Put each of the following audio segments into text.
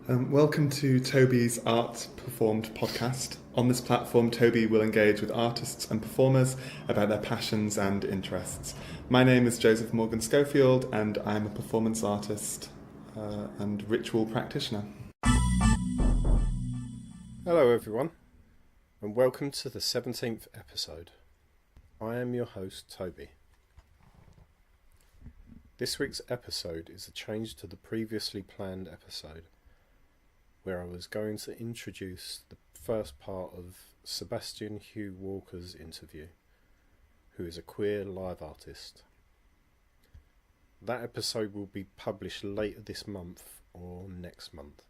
Welcome to Tobi's Art Performed podcast. On this platform, Tobi will engage with artists and performers about their passions and interests. My name is Joseph Morgan Schofield, and I'm a performance artist and ritual practitioner. Hello everyone, and welcome to the 17th episode. I am your host, Tobi. This week's episode is a change to the previously planned episode, where I was going to introduce the first part of Sebastian Hau-Walker's interview, who is a queer live artist. That episode will be published later this month or next month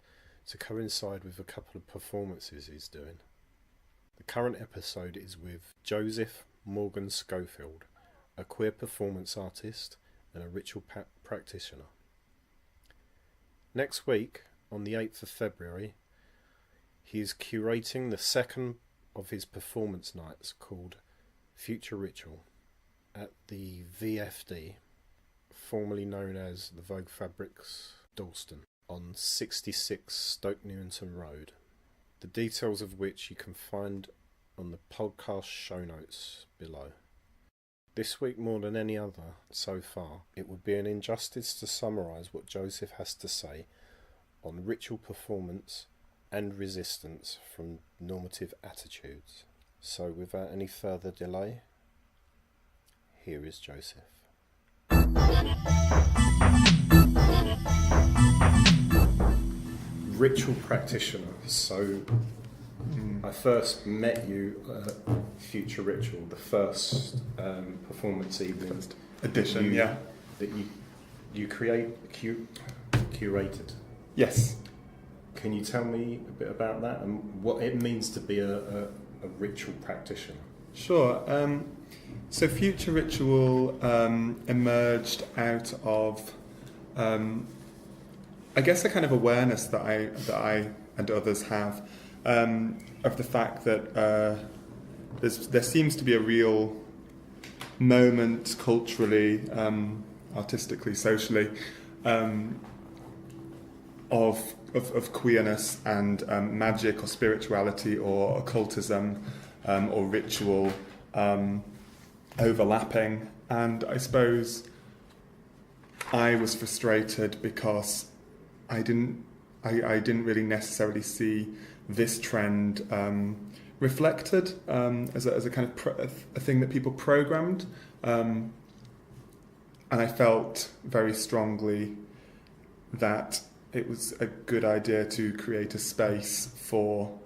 to coincide with a couple of performances he's doing. The current episode is with Joseph Morgan Schofield, a queer performance artist and a ritual practitioner. Next week, on the 8th of February, he is curating the second of his performance nights called Future Ritual at the VFD, formerly known as the Vogue Fabrics, Dalston, on 66 Stoke Newington Road, the details of which you can find on the podcast show notes below. This week, more than any other so far, it would be an injustice to summarise what Joseph has to say on ritual performance and resistance from normative attitudes. So without any further delay, here is Joseph. Ritual practitioner. So I first met you at Future Ritual, the first performance evening Edition, that you curated. Yes. Can you tell me a bit about that and what it means to be a ritual practitioner? Sure. So Future Ritual emerged out of, I guess, a kind of awareness that I and others have of the fact that there seems to be a real moment culturally, artistically, socially, of queerness and magic or spirituality or occultism or ritual overlapping. And I suppose I was frustrated because I didn't really necessarily see this trend reflected as a kind of a thing that people programmed, and I felt very strongly that it was a good idea to create a space for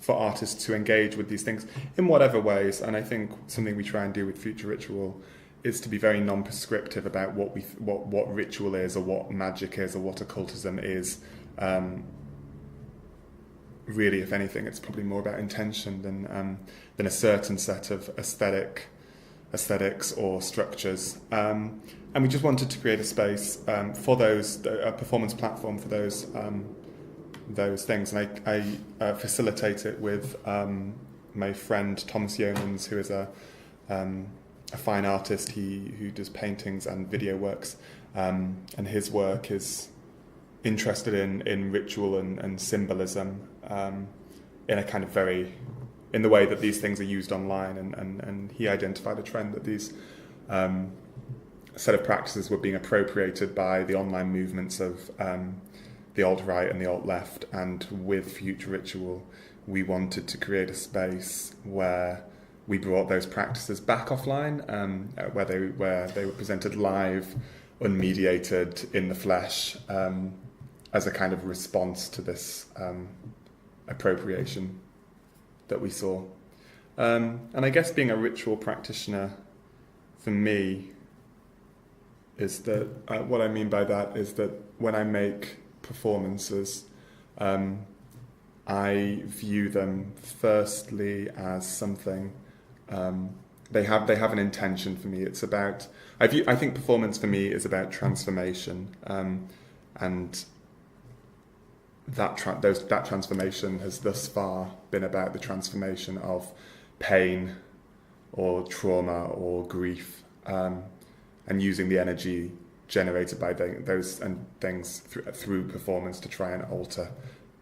artists to engage with these things in whatever ways. And I think something we try and do with Future Ritual is to be very non-prescriptive about what ritual is, or what magic is, or what occultism is. Really, if anything, it's probably more about intention than a certain set of aesthetics or structures. And we just wanted to create a space for those, a performance platform for those things. And I facilitate it with my friend Thomas Yeomans, who is a fine artist. Who does paintings and video works, and his work is interested in ritual and symbolism in a kind of in the way that these things are used online, and he identified a trend that these set of practices were being appropriated by the online movements of the alt-right and the alt-left. And with Future Ritual, we wanted to create a space where we brought those practices back offline, where they were presented live, unmediated, in the flesh, as a kind of response to this appropriation that we saw. And I guess being a ritual practitioner, for me, is that what I mean by that is that when I make performances, I view them firstly as something. They have an intention for me. It's about. I think performance for me is about transformation, and that transformation has thus far been about the transformation of pain or trauma or grief, and using the energy generated by those and things through performance to try and alter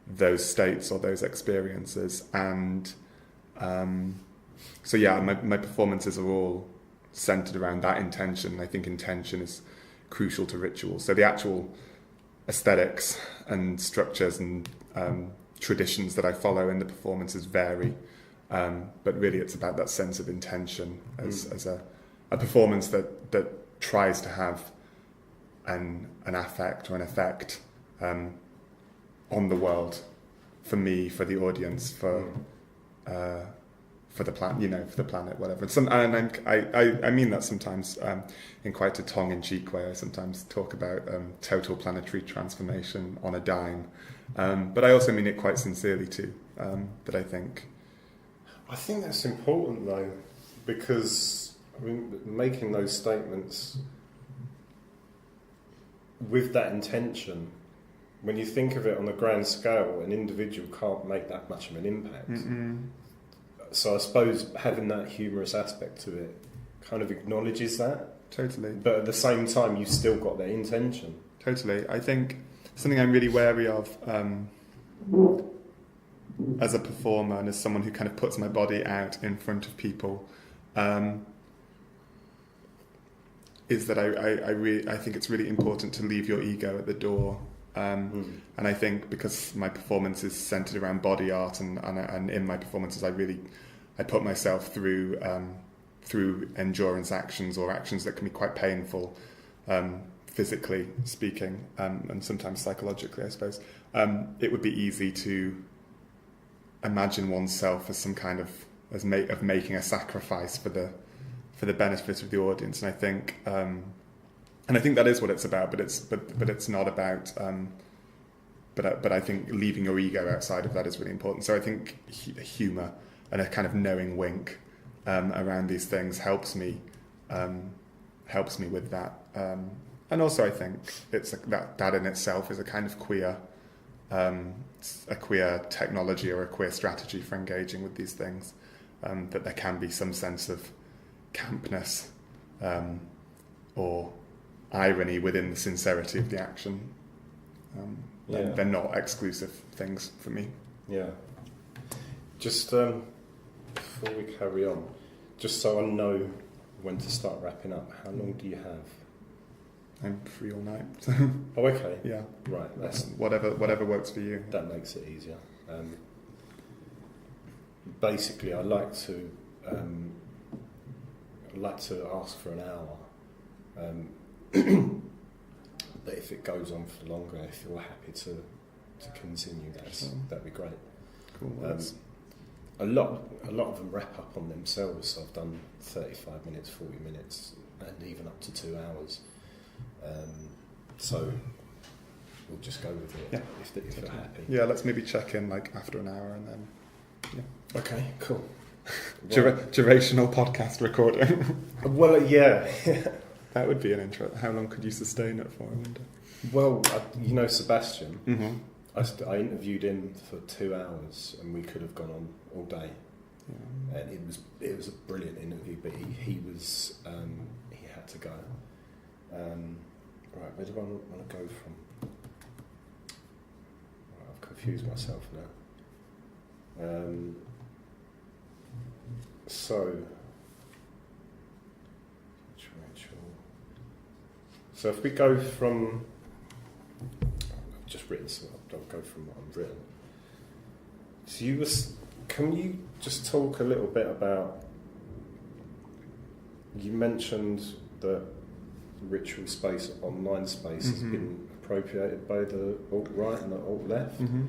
those states or those experiences. And so yeah, my performances are all centered around that intention. I think intention is crucial to rituals. So the actual aesthetics and structures and traditions that I follow in the performances vary, but really it's about that sense of intention as a performance that tries to have an affect or an effect on the world, for me, for the audience, for the planet, for the planet, whatever. I mean that sometimes in quite a tongue-in-cheek way. I sometimes talk about total planetary transformation on a dime, but I also mean it quite sincerely too. That I think that's important though, because I mean, making those statements with that intention, when you think of it on a grand scale, an individual can't make that much of an impact. So I suppose having that humorous aspect to it kind of acknowledges that. Totally. But at the same time, you've still got their intention. Totally. I think something I'm really wary of as a performer and as someone who kind of puts my body out in front of people is that I think it's really important to leave your ego at the door. And I think because my performance is centered around body art and in my performances I put myself through endurance actions or actions that can be quite painful, physically speaking, and sometimes psychologically, I suppose. It would be easy to imagine oneself as some kind of making a sacrifice for the benefit of the audience, and I think that is what it's about, but it's not about. But I think leaving your ego outside of that is really important. So I think humour and a kind of knowing wink around these things helps me with that. And also I think it's that in itself is a kind of queer technology or a queer strategy for engaging with these things. That there can be some sense of campness or irony within the sincerity of the action. They're not exclusive things for me. Yeah. Just before we carry on, just so I know when to start wrapping up, how long do you have? I'm free all night. Oh, okay. Yeah. Right. That's whatever works for you. That makes it easier. Basically, I'd like to ask for an hour. But if it goes on for longer, if you're happy to continue, that'd be great. Cool. A lot of them wrap up on themselves. So I've done 35 minutes, 40 minutes, and even up to 2 hours. So we'll just go with it if you're happy. Yeah, let's maybe check in like after an hour and then. Yeah. Okay, cool. Durational podcast recording. Well, yeah. That would be an intro. How long could you sustain it for, I wonder? Well, Sebastian, mm-hmm. I interviewed him for 2 hours and we could have gone on all day. Yeah. And it was a brilliant interview, but he was he had to go. Right, where do I want to go from? Right, I've confused myself now. So if we go from, I've just written some, I'll go from what I've written. So can you just talk a little bit about, you mentioned that ritual space, online space, has been appropriated by the alt-right and the alt-left. Mm-hmm.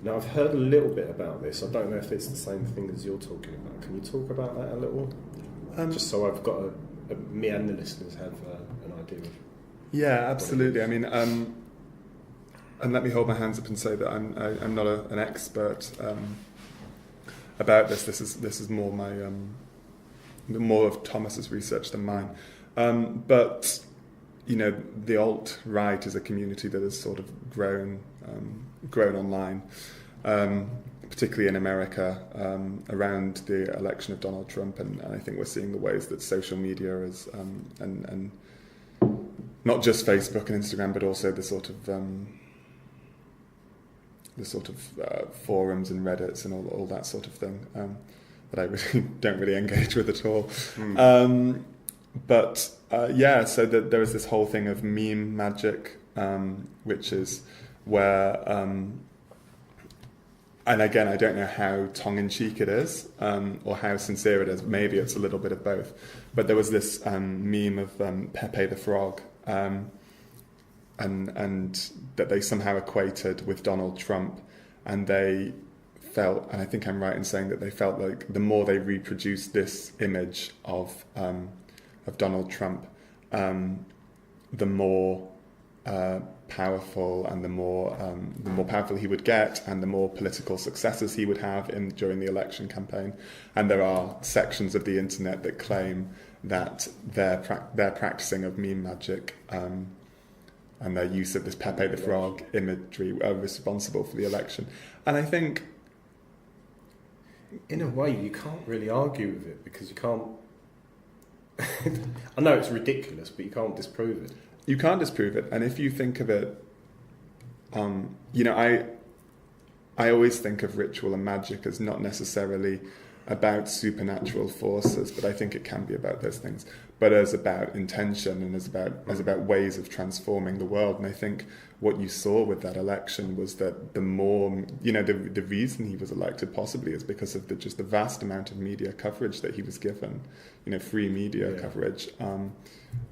Now, I've heard a little bit about this. I don't know if it's the same thing as you're talking about. Can you talk about that a little? Just so I've got me and the listeners have an idea of. Yeah, absolutely. I mean, and let me hold my hands up and say that I'm not an expert about this. This is more more of Thomas's research than mine. But the alt-right is a community that has sort of grown online, particularly in America, around the election of Donald Trump, and I think we're seeing the ways that social media is and not just Facebook and Instagram, but also the sort of forums and Reddits and all that sort of thing that I really don't really engage with at all. So there is this whole thing of meme magic, which is where, and again, I don't know how tongue-in-cheek it is, or how sincere it is. Maybe it's a little bit of both. But there was this meme of Pepe the Frog, and that they somehow equated with Donald Trump, and they felt, and I think I'm right in saying that they felt like the more they reproduced this image of Donald Trump, the more powerful and the more powerful he would get, and the more political successes he would have during the election campaign. And there are sections of the internet that claim that their practicing of meme magic and their use of this Pepe the Frog imagery are responsible for the election. And I think, in a way, you can't really argue with it, because you can't. I know it's ridiculous, but you can't disprove it. You can't disprove it. And if you think of it, I always think of ritual and magic as not necessarily about supernatural forces, but I think it can be about those things, but as about intention and as about ways of transforming the world. And I think what you saw with that election was that the more, the reason he was elected possibly is because of just the vast amount of media coverage that he was given, free media coverage,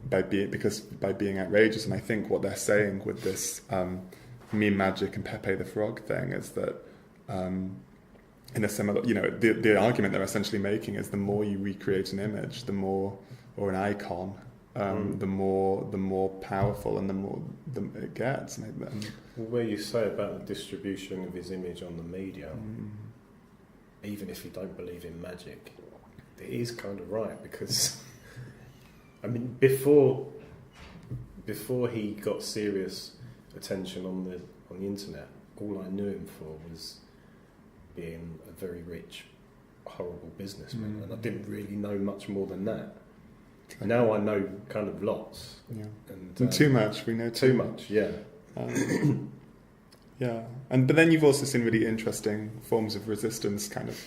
by being outrageous. And I think what they're saying with this meme magic and Pepe the Frog thing is that, in a similar, the argument they're essentially making is the more you recreate an image, the more, or an icon, the more powerful and the more it gets. Where you say about the distribution of his image on the media, even if you don't believe in magic, it is kind of right, because I mean, before he got serious attention on the internet, all I knew him for was being a very rich, horrible businessman, and I didn't really know much more than that. Now I know kind of lots, and too much. We know too much. Yeah. But then you've also seen really interesting forms of resistance kind of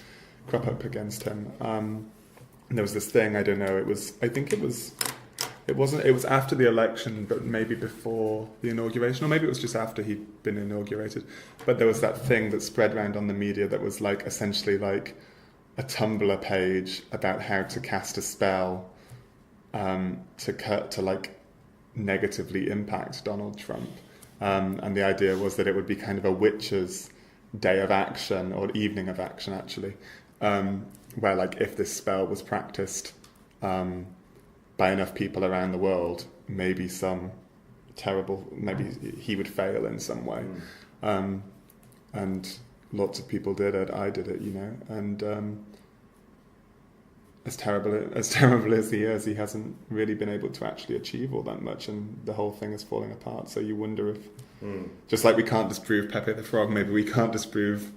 crop up against him. And there was this thing, I don't know, it was after the election, but maybe before the inauguration, or maybe it was just after he'd been inaugurated. But there was that thing that spread around on the media that was like essentially like a Tumblr page about how to cast a spell to like negatively impact Donald Trump. And the idea was that it would be kind of a witch's day of action, or evening of action actually, where like if this spell was practiced by enough people around the world, maybe he would fail in some way. And lots of people did it. I did it, and as terrible as he is, he hasn't really been able to actually achieve all that much, and the whole thing is falling apart. So you wonder if, just like we can't disprove Pepe the Frog, maybe we can't disprove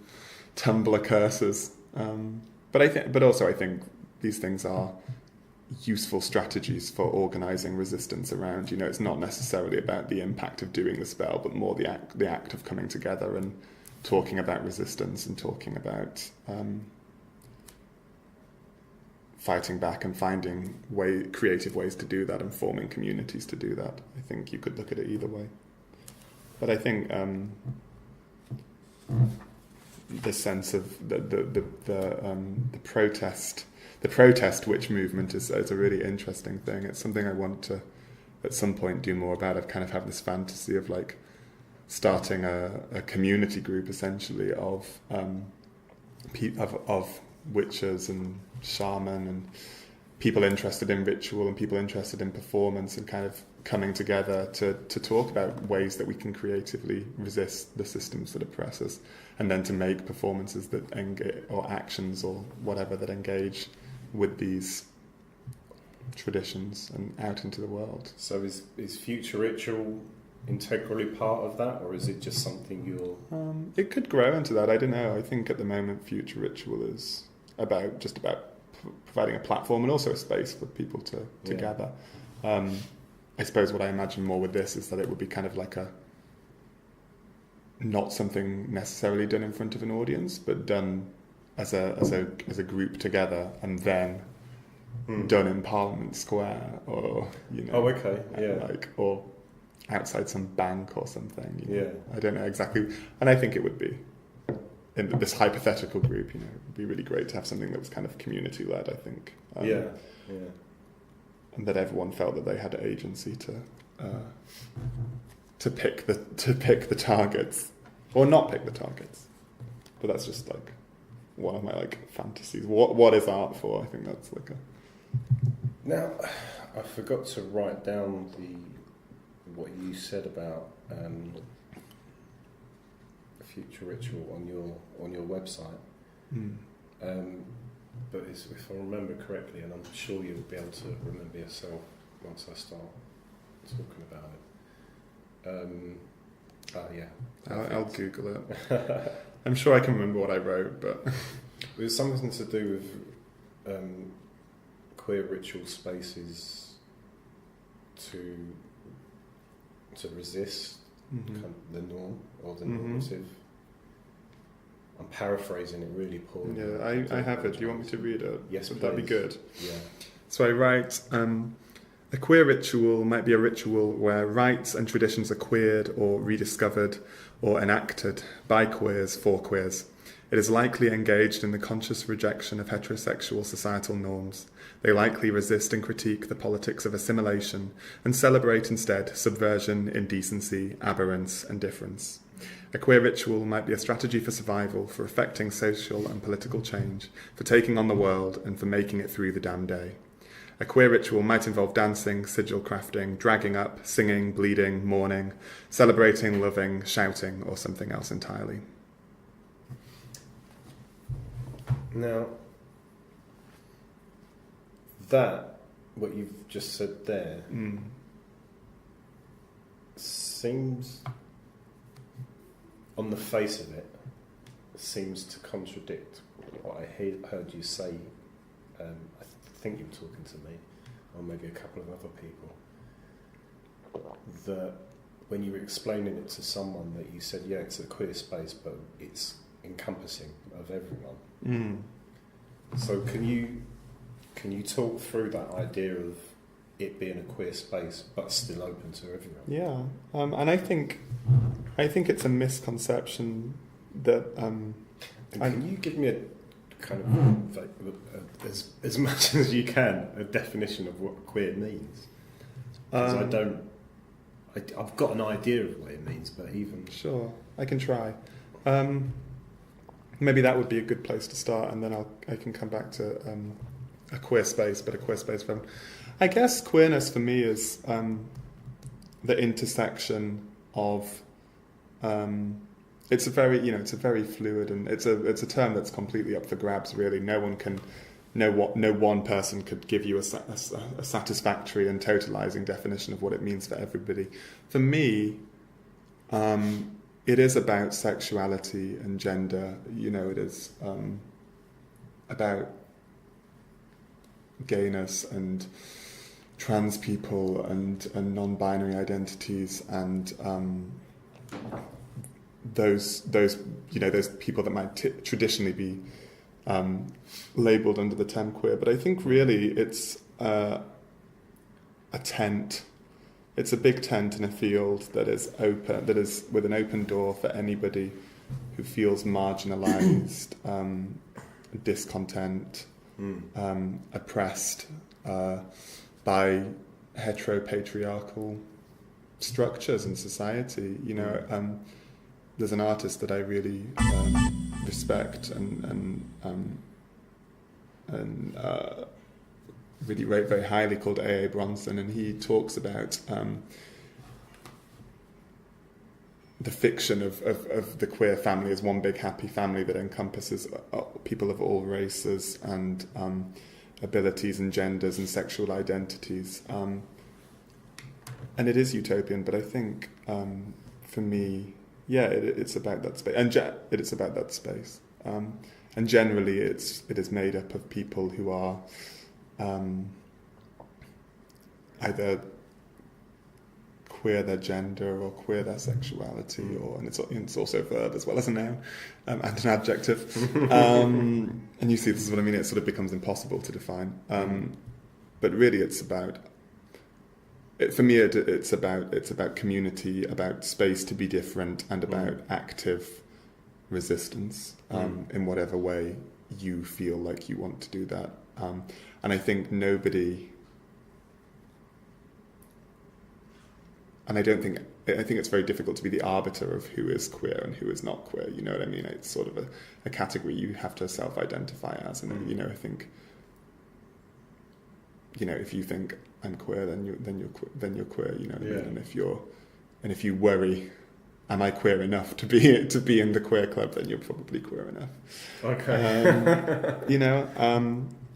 Tumblr curses. But also I think these things are useful strategies for organising resistance around. It's not necessarily about the impact of doing the spell, but more the act of coming together and talking about resistance and talking about fighting back and finding creative ways to do that and forming communities to do that. I think you could look at it either way. But I think the sense of the protest witch movement is a really interesting thing. It's something I want to at some point do more about. I've kind of have this fantasy of like starting a community group essentially of witches and shaman and people interested in ritual and people interested in performance, and kind of coming together to talk about ways that we can creatively resist the systems that oppress us, and then to make performances that engage, or actions or whatever, that engage with these traditions and out into the world. So is future ritual integrally part of that, or is it just something you're... It could grow into that, I don't know. I think at the moment future ritual is about providing a platform and also a space for people to gather. I suppose what I imagine more with this is that it would be kind of like not something necessarily done in front of an audience, but done as a group together, and then done in Parliament Square, or Oh, okay, yeah. or outside some bank or something. Yeah. I don't know exactly, and I think it would be in this hypothetical group. It would be really great to have something that was kind of community led. I think. Yeah. And that everyone felt that they had agency to pick the targets, or not pick the targets. But that's just like one of my like fantasies. What is art for? I think that's like a. Now, I forgot to write down what you said about future ritual on your website. But if I remember correctly, and I'm sure you'll be able to remember yourself once I start talking about it. I'll Google it. I'm sure I can remember what I wrote, but it was something to do with queer ritual spaces to resist kind of the norm or the normative. I'm paraphrasing it really poorly. Yeah, I have it. Do you want me to read it? Yes, Would that be good? Yeah. So I write, a queer ritual might be a ritual where rites and traditions are queered or rediscovered or enacted by queers for queers. It is likely engaged in the conscious rejection of heterosexual societal norms. They likely resist and critique the politics of assimilation and celebrate instead subversion, indecency, aberrance and difference. A queer ritual might be a strategy for survival, for effecting social and political change, for taking on the world and for making it through the damn day. A queer ritual might involve dancing, sigil crafting, dragging up, singing, bleeding, mourning, celebrating, loving, shouting, or something else entirely. Now, what you've just said there, seems, on the face of it, seems to contradict what I heard you say. I think you were talking to me, or maybe a couple of other people, that when you were explaining it to someone, that you said, yeah, it's a queer space, but it's encompassing of everyone. So can you talk through that idea of it being a queer space but still open to everyone? Yeah, and I think it's a misconception that. And can you give me a kind of like, as much as you can, a definition of what queer means? Because I've got an idea of what it means, but even sure, I can try. Maybe that would be a good place to start, and then I can come back to a queer space, but a queer space for everyone. I guess queerness for me is the intersection of. It's a very fluid, and it's a term that's completely up for grabs. Really, no one person could give you a satisfactory and totalizing definition of what it means for everybody. For me, it is about sexuality and gender. It is about gayness and trans people and non-binary identities and those people that might traditionally be labelled under the term queer. But I think really it's a tent. It's a big tent in a field that is open, that is with an open door for anybody who feels marginalised, discontent, oppressed by heteropatriarchal structures in society. There's an artist that I really respect and really rate very highly called A.A. Bronson, and he talks about the fiction of the queer family as one big happy family that encompasses people of all races and abilities and genders and sexual identities. And it is utopian, but I think for me, it's about that space, and it's about that space. And generally, it is made up of people who are either queer their gender or queer their sexuality, and it's also a verb as well as a noun and an adjective. And you see, this is what I mean. It sort of becomes impossible to define. But really, it's about. For me, it's about community, about space to be different, and about active resistance in whatever way you feel like you want to do that. And I think nobody. And I think it's very difficult to be the arbiter of who is queer and who is not queer. You know what I mean? It's sort of a category you have to self-identify as. And I think, if you think I'm queer, then you're queer. You know what I mean? And if you worry, am I queer enough to be in the queer club? Then you're probably queer enough. Okay.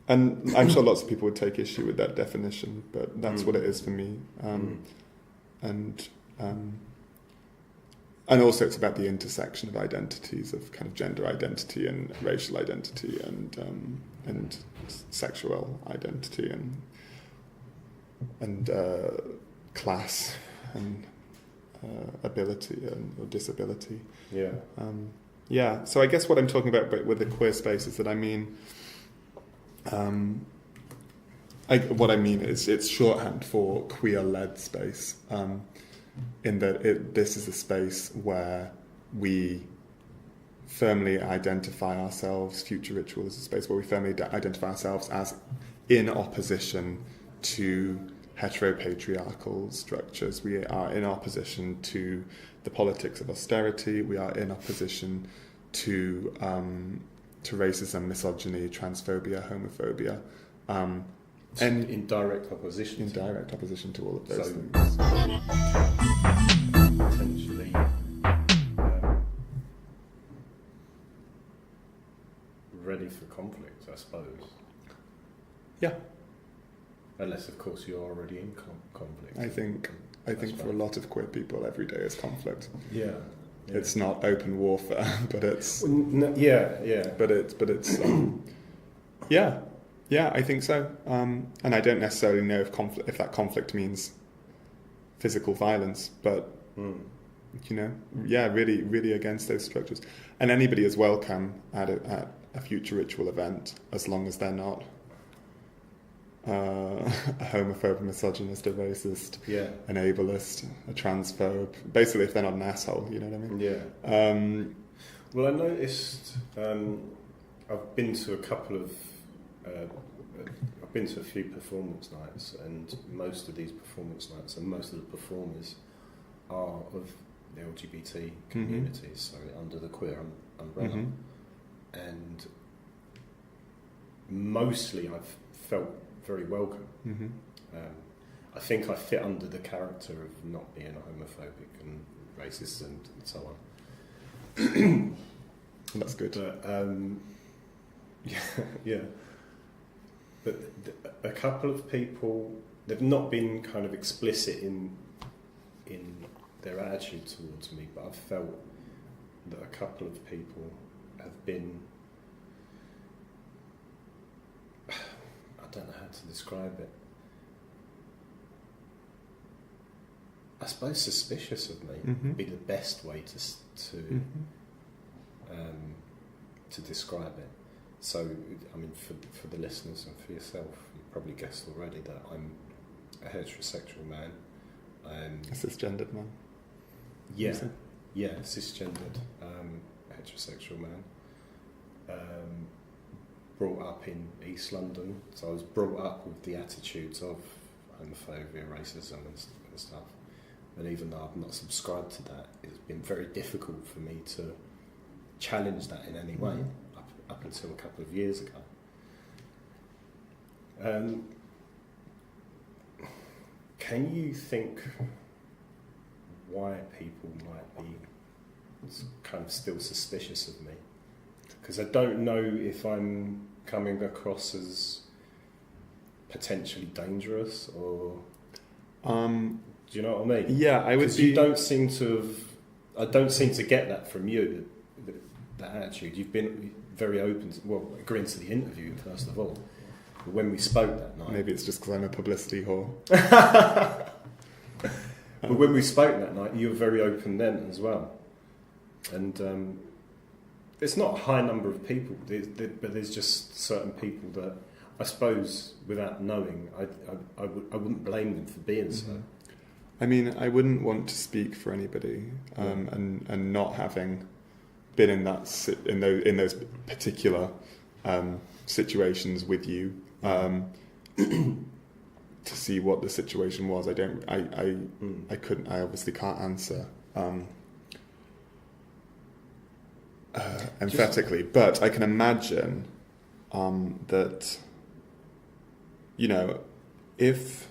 And I'm sure lots of people would take issue with that definition, but that's what it is for me. And also it's about the intersection of identities, of kind of gender identity and racial identity and sexual identity and class and ability or disability. Yeah. So I guess what I'm talking about with the queer space is that I mean. What I mean is it's shorthand for queer-led space, in that this is a space where we firmly identify ourselves, Future Ritual is a space where we firmly identify ourselves as in opposition to heteropatriarchal structures. We are in opposition to the politics of austerity. We are in opposition to racism, misogyny, transphobia, homophobia. And in direct opposition. To all of those things. Potentially ready for conflict, I suppose. Yeah. Unless, of course, you're already in conflict. I think for a lot of queer people, every day is conflict. Yeah. It's not open warfare, but it's. Yeah. But it's. Yeah, I think so. And I don't necessarily know if that conflict means physical violence, but really, really against those structures. And anybody is welcome at a Future Ritual event as long as they're not a homophobe, a misogynist, a racist, an ableist, a transphobe. Basically, if they're not an asshole, you know what I mean? Yeah. Well, I noticed. I've been to a couple of. I've been to a few performance nights, and most of these performance nights and most of the performers are of the LGBT communities, so under the queer umbrella. And mostly I've felt very welcome. I think I fit under the character of not being homophobic and racist and so on. That's good. But, yeah. But a couple of people, they've not been kind of explicit in their attitude towards me, but I've felt that a couple of people have been, I don't know how to describe it, I suppose suspicious of me would be the best way to describe it. So, I mean, for the listeners and for yourself, you probably guessed already that I'm a heterosexual man. A cisgendered man. Yeah, cisgendered heterosexual man. Brought up in East London, so I was brought up with the attitudes of homophobia, racism and stuff. And even though I've not subscribed to that, it's been very difficult for me to challenge that in any way. Up until a couple of years ago. Can you think why people might be kind of still suspicious of me? Because I don't know if I'm coming across as potentially dangerous or... do you know what I mean? Yeah, I would. Because you don't seem to have... I don't seem to get that from you, that attitude. You've been very open to, agreeing to the interview first of all, but when we spoke that night, maybe it's just because I'm a publicity whore. But when we spoke that night, you were very open then as well. And it's not a high number of people, but there's just certain people that I suppose, without knowing, I wouldn't blame them for being so. I mean, I wouldn't want to speak for anybody, and not having been in those particular situations with you, to see what the situation was. I obviously can't answer emphatically, but I can imagine that, you know, if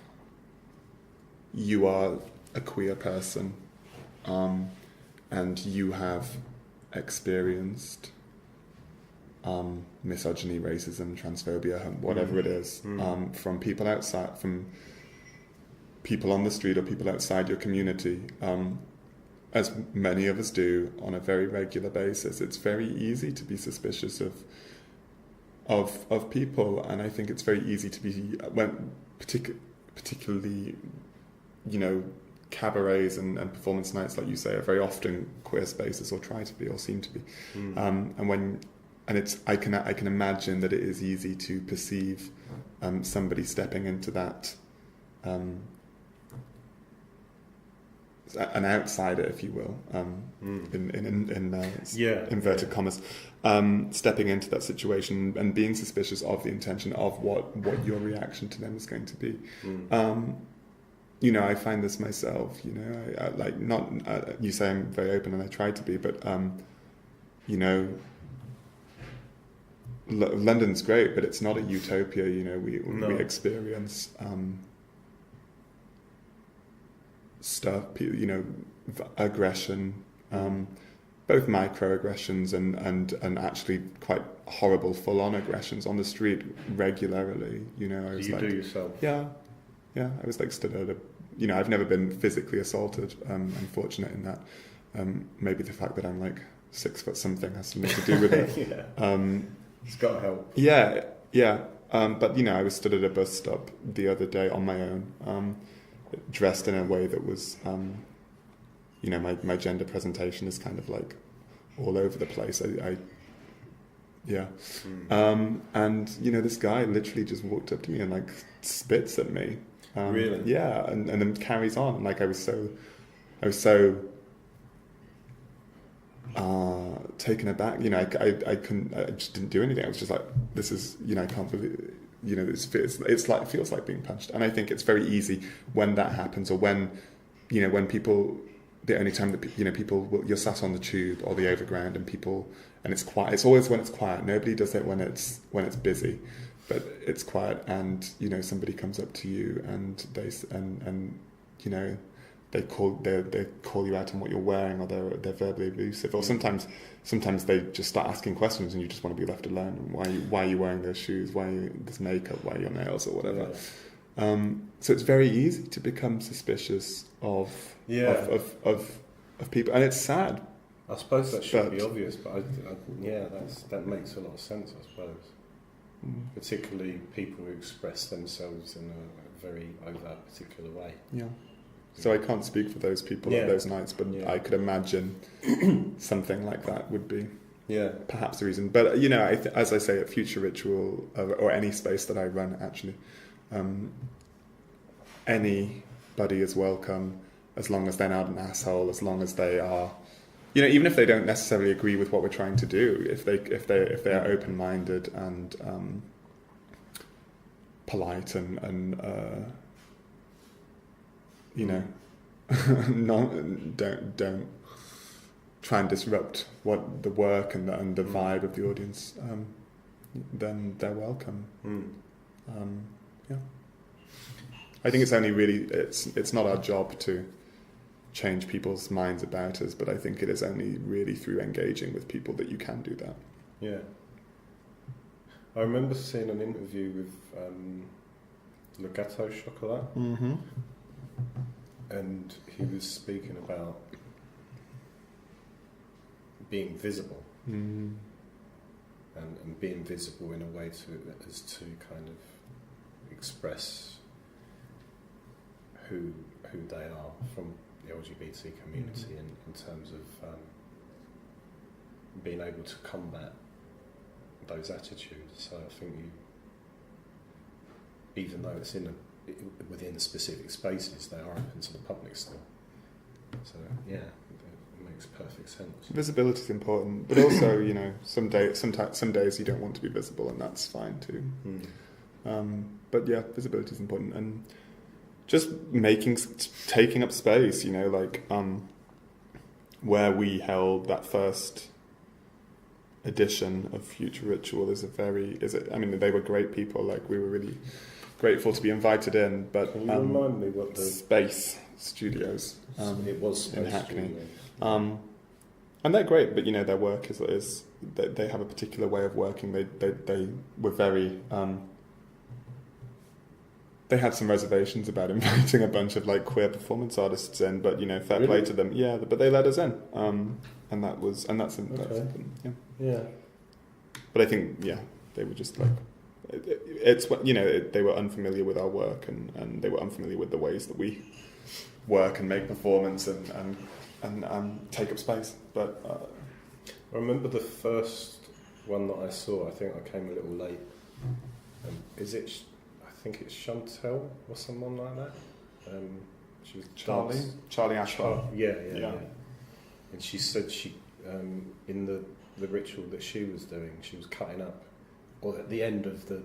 you are a queer person and you have experienced misogyny, racism, transphobia, whatever it is, from people outside, from people on the street or people outside your community, as many of us do on a very regular basis, it's very easy to be suspicious of people, and I think it's very easy to be, particularly, you know, cabarets and performance nights, like you say, are very often queer spaces, or try to be, or seem to be. I can imagine that it is easy to perceive somebody stepping into that, an outsider, if you will, in inverted commas, stepping into that situation and being suspicious of the intention of what your reaction to them is going to be. You know, I find this myself. You know, you say I'm very open, and I try to be, but you know, London's great, but it's not a utopia. You know, we experience stuff, you know, aggression, both microaggressions and actually quite horrible full-on aggressions on the street regularly. You know, I was do yourself? Yeah, I was like stood at a, you know, I've never been physically assaulted. I'm fortunate in that. Maybe the fact that I'm like 6 foot something has something to do with it. It's got to help. Yeah. But you know, I was stood at a bus stop the other day on my own, dressed in a way that was, you know, my gender presentation is kind of like all over the place. And you know, this guy literally just walked up to me and like spits at me. Really? Yeah, and then carries on. And like I was so taken aback. You know, I just didn't do anything. I was just like, this is, you know, I can't believe, you know, it feels like being punched. And I think it's very easy when that happens, or when, you know, when people, the only time that, you know, you're sat on the tube or the overground and it's quiet. It's always when it's quiet. Nobody does it when it's busy, but it's quiet, and you know, somebody comes up to you and you know, they call you out on what you're wearing, or they're verbally abusive, or sometimes they just start asking questions and you just want to be left alone. Why are you wearing those shoes? Why are you this makeup? Why are your nails, or whatever? Yeah. So it's very easy to become suspicious of people, and it's sad. I suppose that should be obvious, but that makes a lot of sense, I suppose. Particularly people who express themselves in a very overt particular way. Yeah. So I can't speak for those people at those nights, but I could imagine something like that would be perhaps the reason. But you know, as I say, at Future Ritual, or any space that I run, actually, anybody is welcome, as long as they're not an asshole, as long as they are, you know, even if they don't necessarily agree with what we're trying to do, if they are open-minded and polite and you know, don't try and disrupt what the work and the vibe of the audience, then they're welcome. I think it's only really, it's not our job to change people's minds about us, but I think it is only really through engaging with people that you can do that. Yeah. I remember seeing an interview with Le Gâteau Chocolat, and he was speaking about being visible, and being visible in a way as to kind of express who they are from the LGBT community in terms of being able to combat those attitudes. So I think even though it's within the specific spaces, they are open to the public still. So yeah, it makes perfect sense. Visibility is important, but also some days you don't want to be visible, and that's fine too. But yeah, visibility is important, and just taking up space. Where we held that first edition of Future Ritual they were great people. Like, we were really grateful to be invited in. But can you remind me what the Space Studios? It was Space in Hackney. Studio. And they're great, but their work is they have a particular way of working. They were very. They had some reservations about inviting a bunch of queer performance artists in, but fair play to them. Yeah, but they let us in, and that's important. Yeah. Yeah. But I think they were just they were unfamiliar with our work, and they were unfamiliar with the ways that we work and make performance and take up space. But I remember the first one that I saw. I think I came a little late. I think it's Chantel or someone like that. She was Charlie Ashford. Yeah. And she said in the ritual that she was doing, she was cutting up, or at the end of the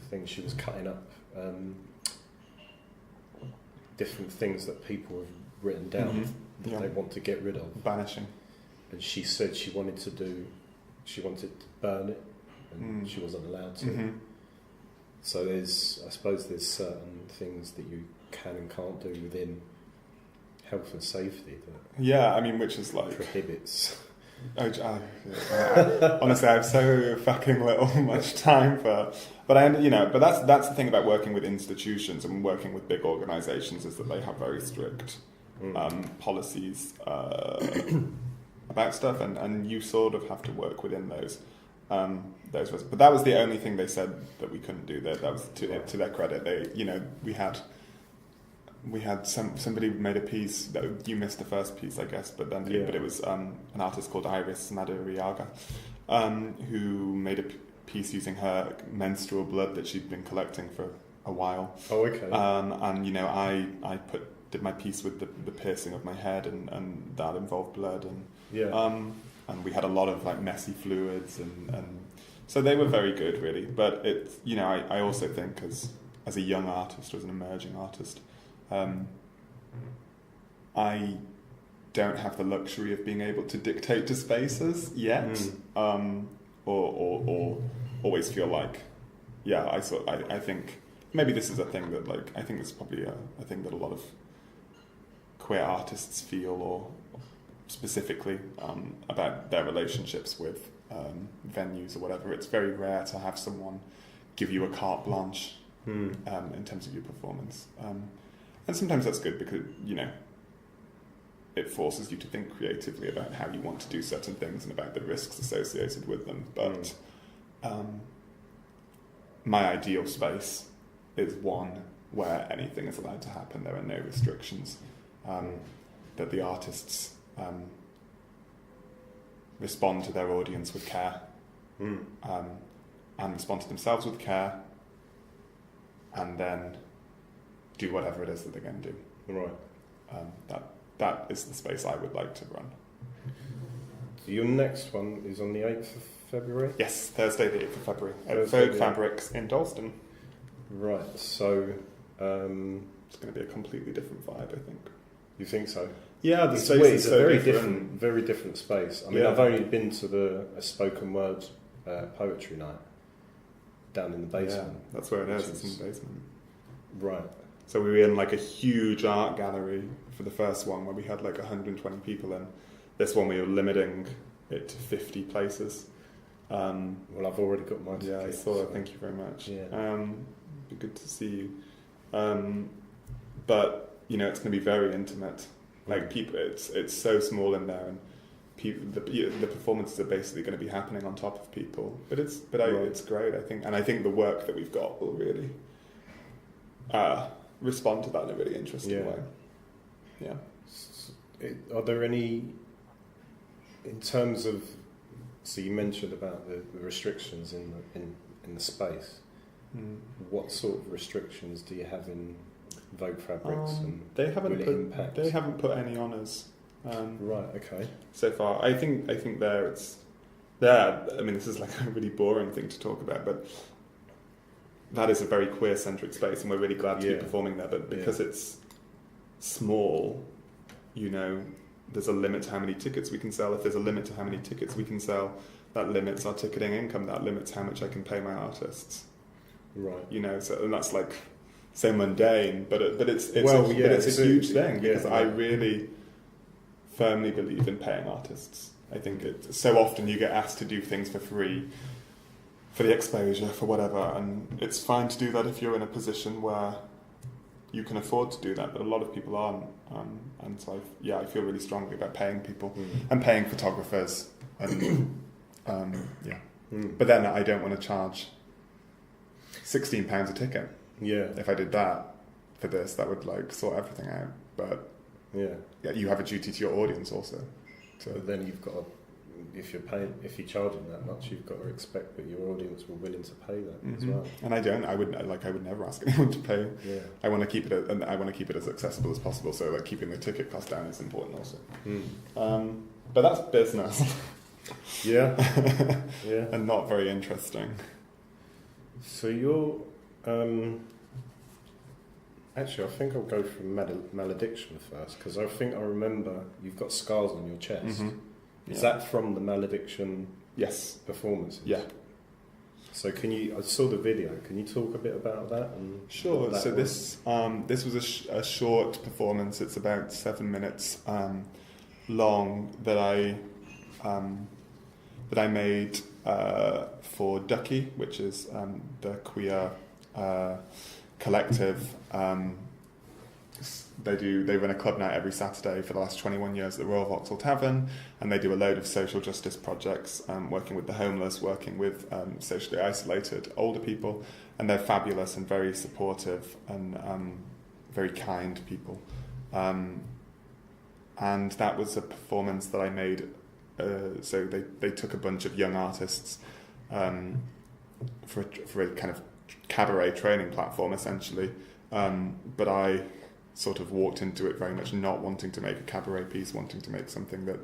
thing, she was cutting up different things that people have written down that they want to get rid of. Banishing. And she said she wanted to burn it, and she wasn't allowed to. Mm-hmm. So I suppose there's certain things that you can and can't do within health and safety that which is prohibits. Honestly, I have so fucking much time for. But that's the thing about working with institutions and working with big organisations, is that they have very strict policies about stuff, and you sort of have to work within those. But that was the only thing they said that we couldn't do. That was to their credit. We had somebody made a piece that you missed the first piece, I guess, but it was an artist called Iris Madariaga, who made a piece using her menstrual blood that she'd been collecting for a while. Oh, okay. I did my piece with the piercing of my head, and that involved blood, and we had a lot of messy fluids, and so they were very good, really. But it's I also think as a young artist, or as an emerging artist, I don't have the luxury of being able to dictate to spaces yet, or always feel I think maybe this is a thing that I think this is probably a thing that a lot of queer artists feel, or specifically about their relationships with venues or whatever. It's very rare to have someone give you a carte blanche in terms of your performance. And sometimes that's good because, it forces you to think creatively about how you want to do certain things and about the risks associated with them. But my ideal space is one where anything is allowed to happen. There are no restrictions. That the artists respond to their audience with care, and respond to themselves with care, and then do whatever it is that they're going to do. Right. That is the space I would like to run. So your next one is on the 8th of February? Yes, Thursday the 8th of February at Thursday, Vogue Fabrics in Dalston. Right, so it's going to be a completely different vibe, I think. You think so? Yeah, the it's space weird. is It's a so very different space. I mean, I've only been to a spoken word poetry night down in the basement. Yeah, that's where it is. It's in the basement. Right. So we were in a huge art gallery for the first one, where we had 120 people in. This one we were limiting it to 50 places. Well, I've already got my ticket. Yeah, I saw it. Thank you very much. Yeah. Be good to see you. But it's going to be very intimate. People, it's so small in there, and people, the performances are basically going to be happening on top of people. But it's great, I think, and I think the work that we've got will really respond to that in a really interesting way. Yeah. Are there any, in terms of, so you mentioned about the restrictions in the space. What sort of restrictions do you have in Vogue fabrics? And they haven't put any on us. Right. Okay. So far, I think there. I mean, this is like a really boring thing to talk about, but that is a very queer-centric space, and we're really glad to be performing there. But because it's small, there's a limit to how many tickets we can sell. If there's a limit to how many tickets we can sell, that limits our ticketing income. That limits how much I can pay my artists. Right. So and that's like so mundane, but it's a huge thing because I really firmly believe in paying artists. I think so often you get asked to do things for free, for the exposure, for whatever, and it's fine to do that if you're in a position where you can afford to do that, but a lot of people aren't. And so I feel really strongly about paying people and paying photographers, and But then I don't want to charge £16 a ticket. Yeah. If I did that for this, that would like sort everything out. But you have a duty to your audience also. So but then you've got to, if you're charging that much, you've got to expect that your audience will be willing to pay that as well. And I would never ask anyone to pay. Yeah. I want to keep it as accessible as possible. So like keeping the ticket cost down is important also. But that's business. Yeah. And not very interesting. So you're actually, I think I'll go for malediction first, because I think I remember you've got scars on your chest. Is that from the malediction performances? Yeah. So I saw the video, can you talk a bit about that? Sure. So this was a short performance. It's about 7 minutes long that I made for Ducky, which is the queer collective. They run a club night every Saturday for the last 21 years at the Royal Vauxhall Tavern, and they do a load of social justice projects, working with the homeless, working with socially isolated older people, and they're fabulous and very supportive and very kind people. And that was a performance that I made. So they took a bunch of young artists for a kind of cabaret training platform, essentially. But I sort of walked into it very much not wanting to make a cabaret piece, wanting to make something that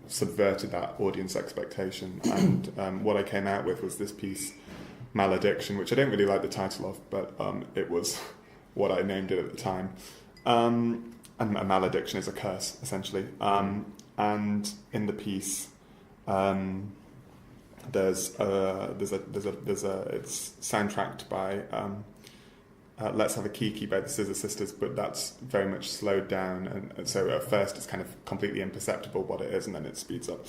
subverted that audience expectation. And what I came out with was this piece, Malediction, which I don't really like the title of, but it was what I named it at the time. And a malediction is a curse, essentially. And in the piece, it's soundtracked by Let's Have a Kiki by the Scissor Sisters, but that's very much slowed down, and so at first it's kind of completely imperceptible what it is, and then it speeds up.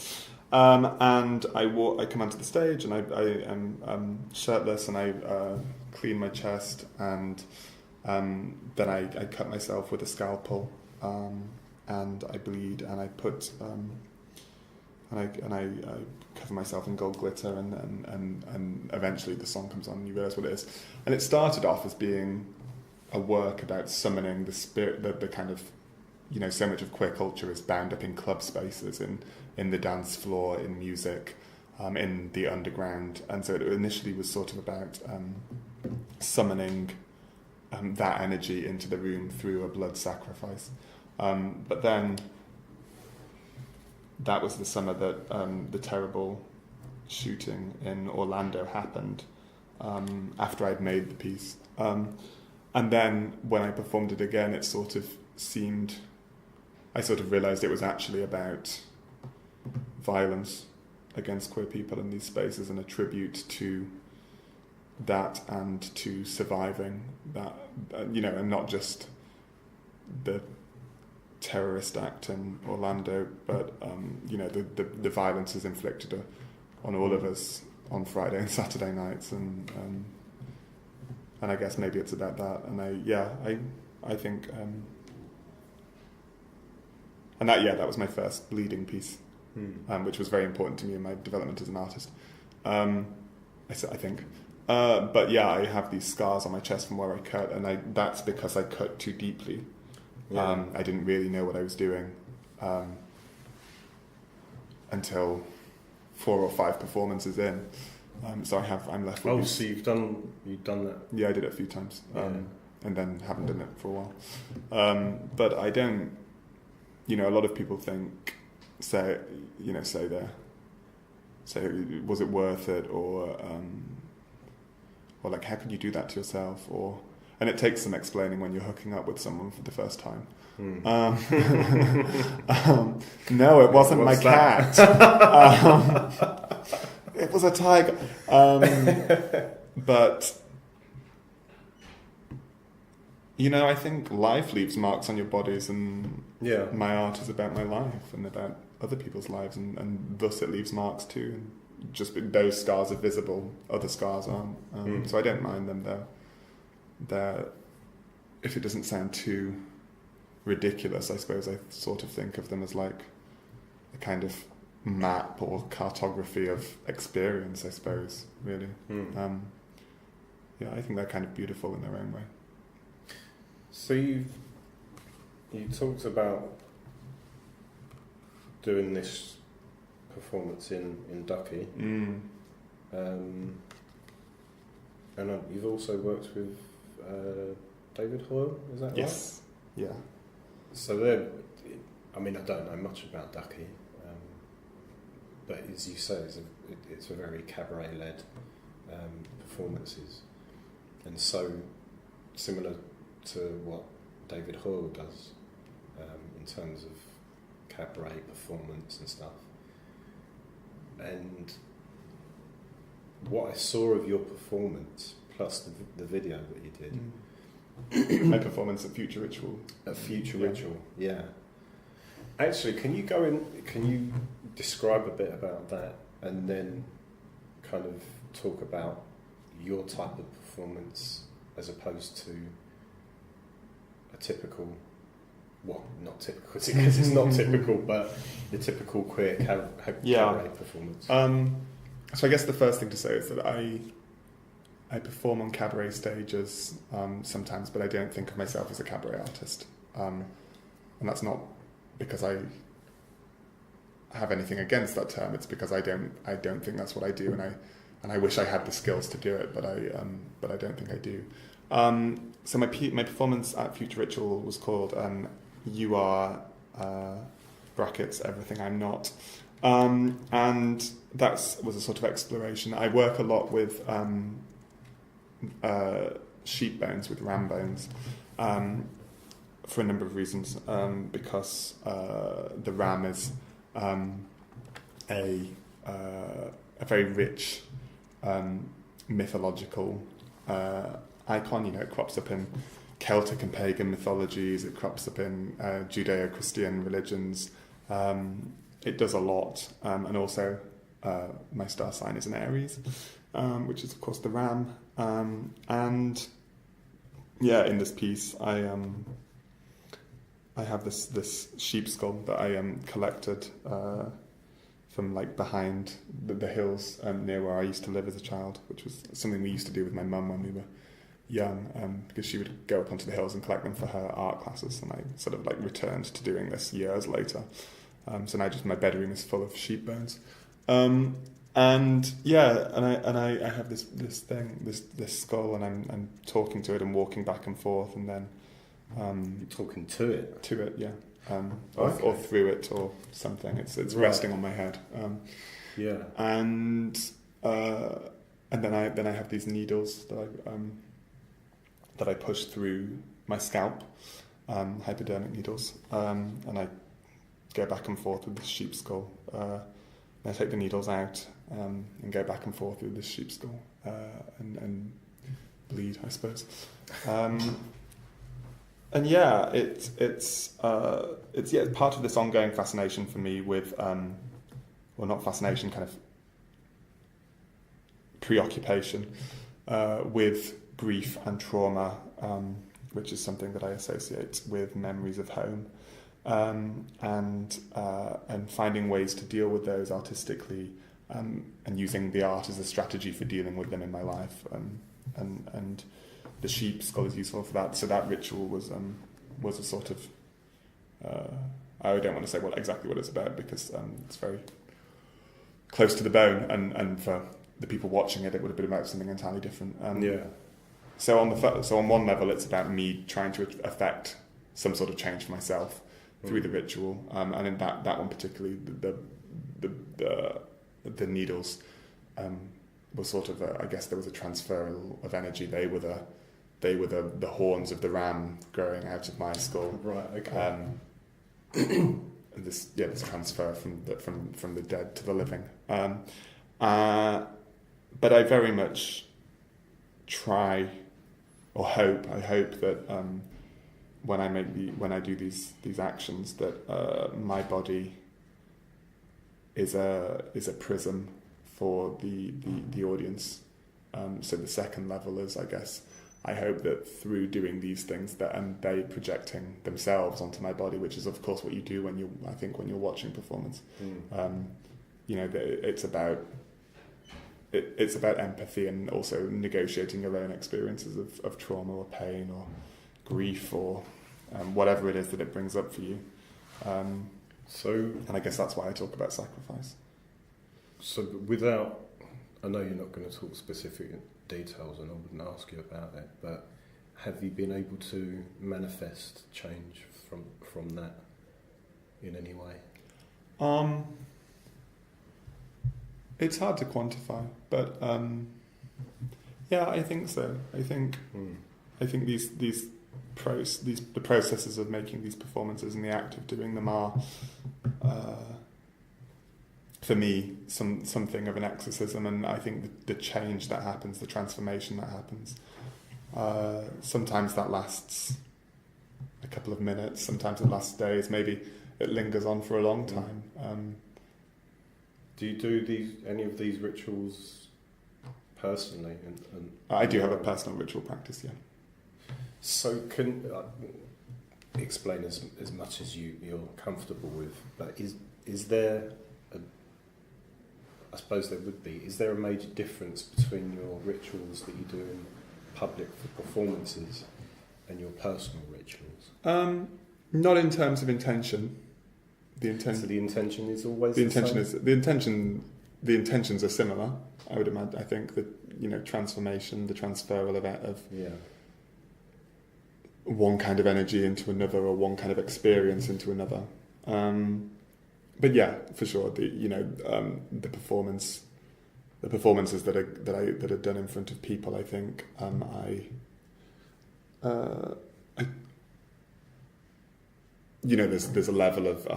And I come onto the stage, and I am shirtless, and I clean my chest, and then I cut myself with a scalpel, and I bleed, and I put and I cover myself in gold glitter, and eventually the song comes on and you realise what it is. And it started off as being a work about summoning the spirit, the kind of, so much of queer culture is bound up in club spaces, in the dance floor, in music, in the underground. And so it initially was sort of about summoning that energy into the room through a blood sacrifice. But then that was the summer that the terrible shooting in Orlando happened, after I'd made the piece. And then when I performed it again, it sort of seemed... I sort of realised it was actually about violence against queer people in these spaces, and a tribute to that and to surviving that, and not just the terrorist act in Orlando, but the violence is inflicted on all of us on Friday and Saturday nights, and I guess maybe it's about that. And I think that was my first bleeding piece, which was very important to me in my development as an artist. I think, But yeah, I have these scars on my chest from where I cut, and that's because I cut too deeply. Yeah. I didn't really know what I was doing until 4 or 5 performances in. So I'm left with. Oh, so you've done that? Yeah, I did it a few times, Yeah. and then haven't done it for a while. But I don't. A lot of people say was it worth it, or like, how could you do that to yourself, and it takes some explaining when you're hooking up with someone for the first time. No, it wasn't my cat. It was a tiger. But I think life leaves marks on your bodies, and my art is about my life and about other people's lives, and thus it leaves marks too. And just those scars are visible, other scars aren't. So I don't mind them. They're if it doesn't sound too ridiculous, I suppose I sort of think of them as like a kind of map or cartography of experience, I suppose, really. I think they're kind of beautiful in their own way. So you talked about doing this performance in Ducky, and you've also worked with David Hoyle, is that right? Yes. Yeah. So I don't know much about Ducky, but as you say, it's a very cabaret-led performances, and so similar to what David Hoyle does in terms of cabaret performance and stuff. And what I saw of your performance, plus the video that you did, my performance at Future Ritual. At Future Ritual, yeah. Actually, can you describe a bit about that, and then kind of talk about your type of performance as opposed to a typical, well, not typical because it's not typical, but the typical queer cabaret performance. So I guess the first thing to say is that I perform on cabaret stages sometimes, but I don't think of myself as a cabaret artist, and that's not because I have anything against that term. It's because I don't think that's what I do, and I wish I had the skills to do it, but I don't think I do. So my performance at Future Ritual was called "You Are brackets Everything I'm Not," and that was a sort of exploration. I work a lot with sheep bones, with ram bones, for a number of reasons. Because the ram is a very rich mythological icon. It crops up in Celtic and pagan mythologies. It crops up in Judeo-Christian religions. It does a lot, and also my star sign is an Aries, which is of course the ram. And yeah, in this piece, I have this sheep skull that I collected from like behind the hills near where I used to live as a child, which was something we used to do with my mum when we were young, because she would go up onto the hills and collect them for her art classes, and I sort of like returned to doing this years later. So now just my bedroom is full of sheep bones. And yeah, and I have this thing, this skull, and I'm talking to it and walking back and forth, and then you're talking to it? To it, yeah. Or through it or something. It's right. Resting on my head. Yeah. And then I have these needles that I push through my scalp, hypodermic needles, and I go back and forth with this sheep skull. I take the needles out and go back and forth with this sheep skull and bleed, I suppose. And yeah, it's part of this ongoing fascination for me with, well, not fascination, kind of preoccupation with grief and trauma, which is something that I associate with memories of home, and finding ways to deal with those artistically, and using the art as a strategy for dealing with them in my life, and the sheep skull is useful for that. So that ritual was a sort of I don't want to say exactly what it's about, because it's very close to the bone, and for the people watching it, it would have been about something entirely different. So on one level, it's about me trying to affect some sort of change for myself through the ritual, and in that one particularly, the needles were sort of I guess there was a transfer of energy. They were the horns of the ram growing out of my skull. Right. Okay. This transfer from the dead to the living. But I very much try, or hope. I hope that when I do these actions, that my body is a prism for the audience. So the second level is, I guess, I hope that through doing these things, that they projecting themselves onto my body, which is of course what you do when you're watching performance. It's about empathy, and also negotiating your own experiences of trauma or pain or grief or whatever it is that it brings up for you. And I guess that's why I talk about sacrifice. So I know you're not going to talk specific details, and I wouldn't ask you about it, but have you been able to manifest change from that in any way? It's hard to quantify, but yeah, I think so. I think the processes of making these performances and the act of doing them are, for me, something of an exorcism, and I think the change that happens, the transformation that happens, sometimes that lasts a couple of minutes, sometimes it lasts days, maybe it lingers on for a long time. Do you do any of these rituals personally? And I do have a personal ritual practice, yeah. So can explain as much as you're comfortable with, but is there I suppose there would be. Is there a major difference between your rituals that you do in public for performances and your personal rituals? Not in terms of intention. So the intention is always the intentions are similar. I would imagine. I think that transformation, the transferal of one kind of energy into another, or one kind of experience into another. But yeah, for sure, the performances that are done in front of people, I think there's a level of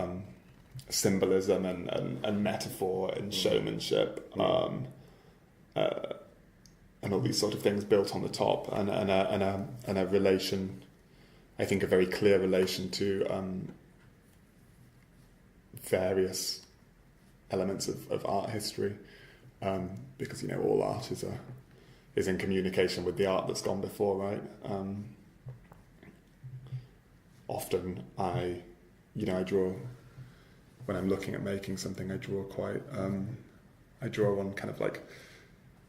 symbolism and metaphor and showmanship, and all these sort of things built on the top, and a relation, I think a very clear relation to various elements of art history, because all art is in communication with the art that's gone before, right? Often I draw, when I'm looking at making something, I draw on kind of like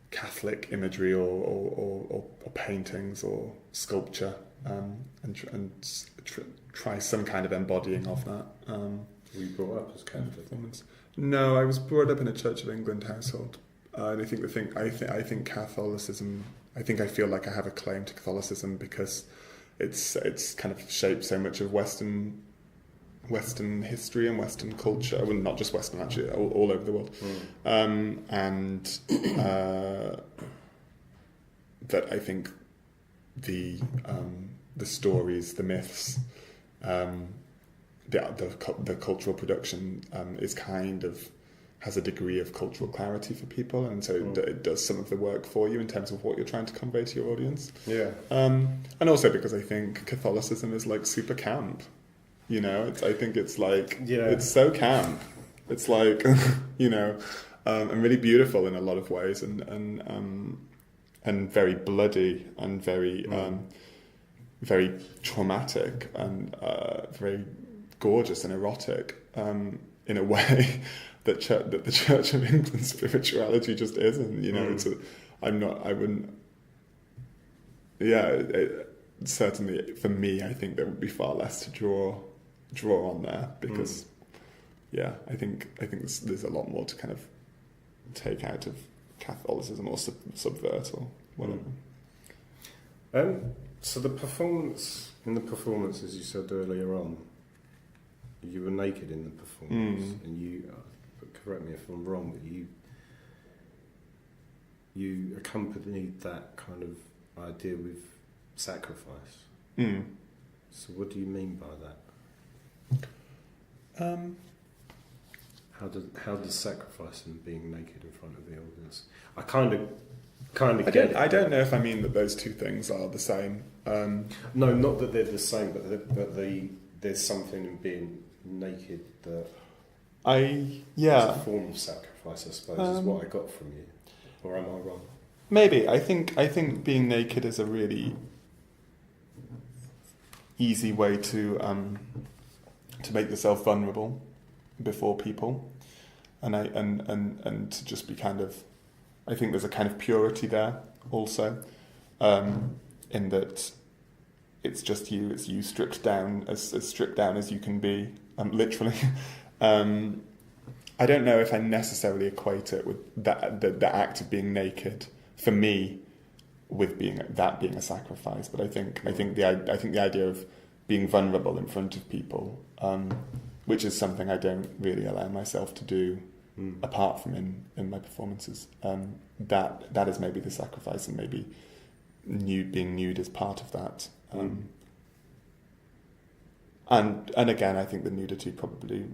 Catholic imagery or paintings or sculpture, and try some kind of embodying of that. Were you brought up as Catholic? No, I was brought up in a Church of England household, and I think Catholicism. I feel like I have a claim to Catholicism because it's kind of shaped so much of Western history and Western culture. Well, not just Western, actually, all over the world. And that I think the stories, the myths, the cultural production is kind of has a degree of cultural clarity for people, and so it does some of the work for you in terms of what you're trying to convey to your audience. Yeah. And also because I think Catholicism is like super camp. I think it's like it's so camp. It's like and really beautiful in a lot of ways, and very bloody and very very traumatic and very gorgeous and erotic in a way. that the Church of England spirituality just isn't. Certainly for me, I think there would be far less to draw on there because, I think there's a lot more to kind of take out of Catholicism or subvert or whatever. So in the performance, as you said earlier on, you were naked in the performance, and you, correct me if I'm wrong, but you accompanied that kind of idea with sacrifice. So what do you mean by that? How does sacrifice and being naked in front of the audience? I kind of get it. I don't know if I mean that those two things are the same. No, not that they're the same, but there's something in being naked that is a form of sacrifice, I suppose, is what I got from you. Or am I wrong? Maybe. I think being naked is a really easy way to make yourself vulnerable before people, and to just be kind of. I think there's a kind of purity there also, in that it's just you. It's you stripped down as stripped down as you can be, literally. I don't know if I necessarily equate it with the act of being naked for me with being a sacrifice, but I think the idea of being vulnerable in front of people, which is something I don't really allow myself to do apart from in my performances. That is maybe the sacrifice, and maybe being nude is part of that. And again, I think the nudity probably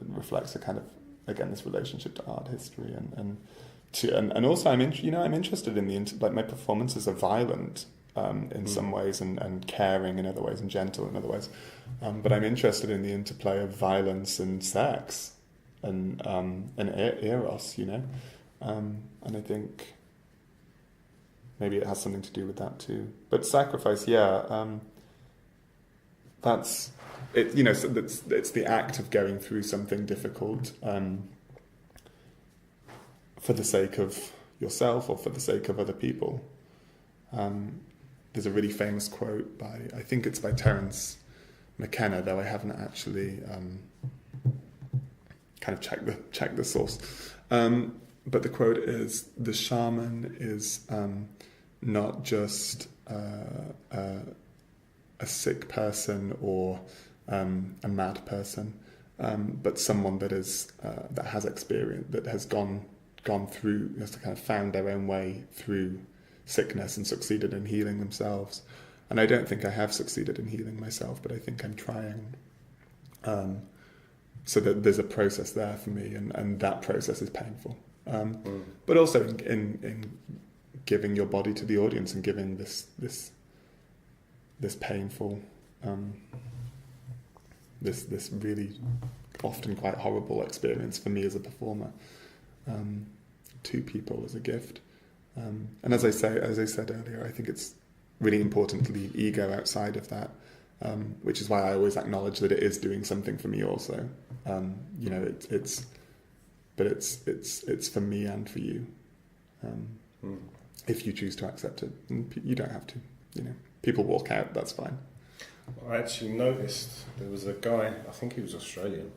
reflects a kind of, again, this relationship to art history and also I'm interested in my performances are violent in some ways and caring in other ways and gentle in other ways, but I'm interested in the interplay of violence and sex and eros, and I think maybe it has something to do with that too. But sacrifice, that's it. So it's the act of going through something difficult for the sake of yourself or for the sake of other people. There's a really famous quote I think it's by Terence McKenna, though I haven't actually kind of checked the source. But the quote is, "The shaman is not just a sick person or a mad person, but someone that has experience, that has gone through, has kind of found their own way through sickness and succeeded in healing themselves." And I don't think I have succeeded in healing myself, but I think I'm trying. So that there's a process there for me, and that process is painful. But also in giving your body to the audience and giving this painful, this really often quite horrible experience for me as a performer, to people as a gift. And as I said earlier, I think it's really important to leave ego outside of that, which is why I always acknowledge that it is doing something for me also. It's for me and for you, if you choose to accept it. And you don't have to. People walk out. That's fine. I actually noticed there was a guy, I think he was Australian,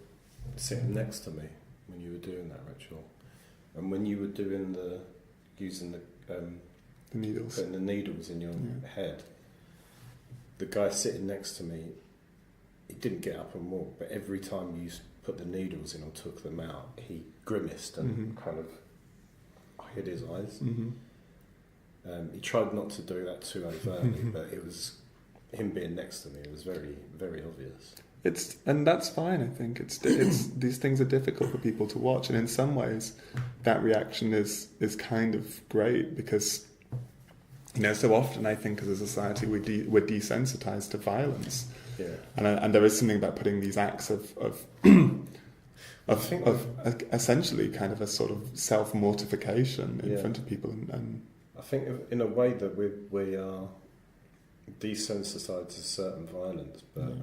sitting next to me when you were doing that ritual, and when you were doing using the needles, putting the needles in your head. The guy sitting next to me, he didn't get up and walk, but every time you put the needles in or took them out, he grimaced and kind of hid his eyes. He tried not to do that too overtly, but it was him being next to me. It was very, very obvious. And that's fine. I think it's these things are difficult for people to watch, and in some ways, that reaction is kind of great because. So often I think as a society we're desensitized to violence, and there is something about putting these acts of essentially kind of a sort of self-mortification in front of people, and I think in a way that we are desensitized to certain violence, but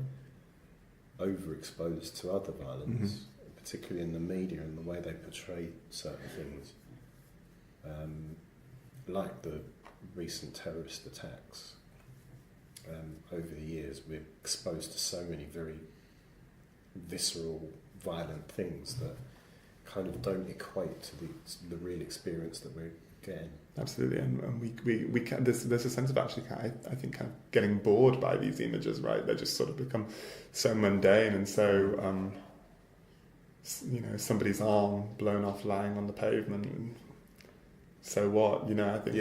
overexposed to other violence, particularly in the media and the way they portray certain things, like the recent terrorist attacks. Over the years, we're exposed to so many very visceral, violent things that kind of don't equate to the real experience that we're getting. Absolutely, and we can, there's a sense of actually, I think, kind of getting bored by these images, right? They just sort of become so mundane, and so somebody's arm blown off lying on the pavement, and so what? I think.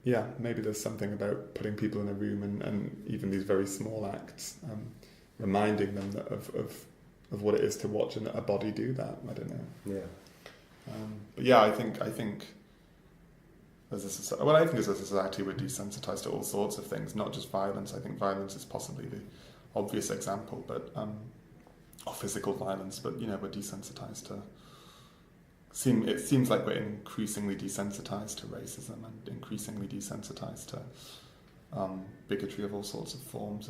Yeah. Maybe there's something about putting people in a room and even these very small acts, reminding them of what it is to watch a body do that. I don't know. Yeah. But yeah, I think as a society we're desensitized to all sorts of things, not just violence. I think violence is possibly the obvious example, but of physical violence. But we're desensitized to. It seems like we're increasingly desensitized to racism and increasingly desensitized to bigotry of all sorts of forms.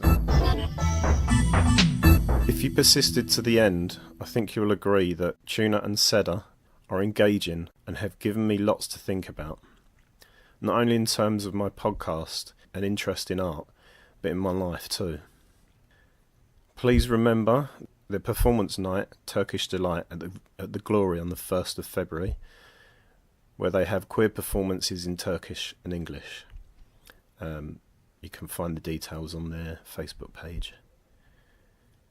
If you persisted to the end, I think you'll agree that Tuna and Seda are engaging and have given me lots to think about, not only in terms of my podcast and interest in art, but in my life too. Please remember the performance night, Turkish Delight, at the Glory on the 1st of February, where they have queer performances in Turkish and English. You can find the details on their Facebook page.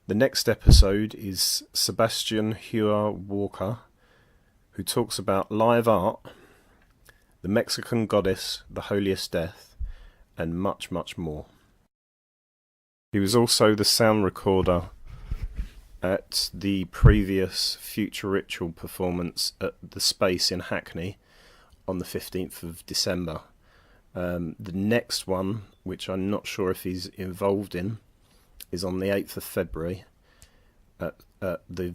The next episode is Sebastian Hau-Walker, who talks about live art, the Mexican goddess, the holiest death, and much, much more. He was also the sound recorder at the previous Future Ritual performance at the Space in Hackney on the 15th of December. The next one, which I'm not sure if he's involved in, is on the 8th of February at the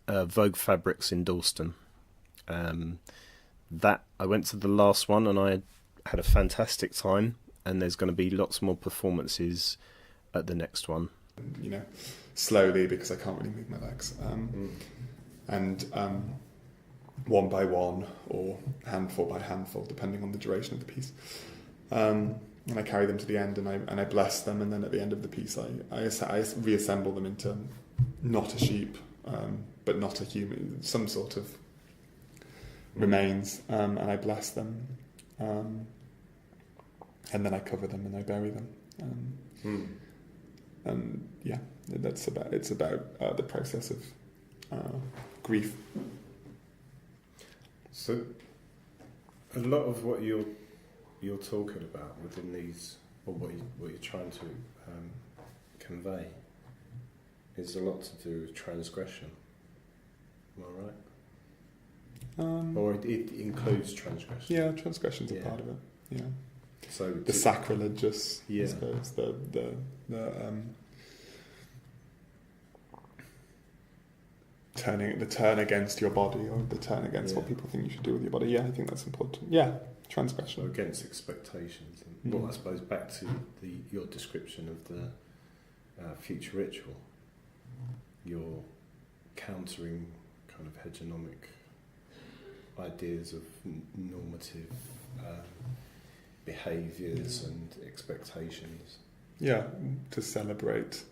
Vogue Fabrics in Dalston. That I went to the last one and I had a fantastic time, and there's going to be lots more performances at the next one. Slowly, because I can't really move my legs, and one by one or handful by handful, depending on the duration of the piece. And I carry them to the end, and I bless them, and then at the end of the piece, I reassemble them into not a sheep, but not a human, some sort of remains, and I bless them, and then I cover them and I bury them. And yeah, it's about the process of grief. So, a lot of what you're talking about within these, or what you're trying to convey, is a lot to do with transgression. Am I right? Or it includes transgression. Yeah, transgression's a part of it. Yeah. So the sacrilegious, yeah. I suppose, the turn against your body, or the turn against what people think you should do with your body. Yeah, I think that's important. Yeah, transgression. So against expectations. And, well, I suppose back to your description of the future ritual, you're countering kind of hegemonic ideas of normative behaviours and expectations. Yeah, to celebrate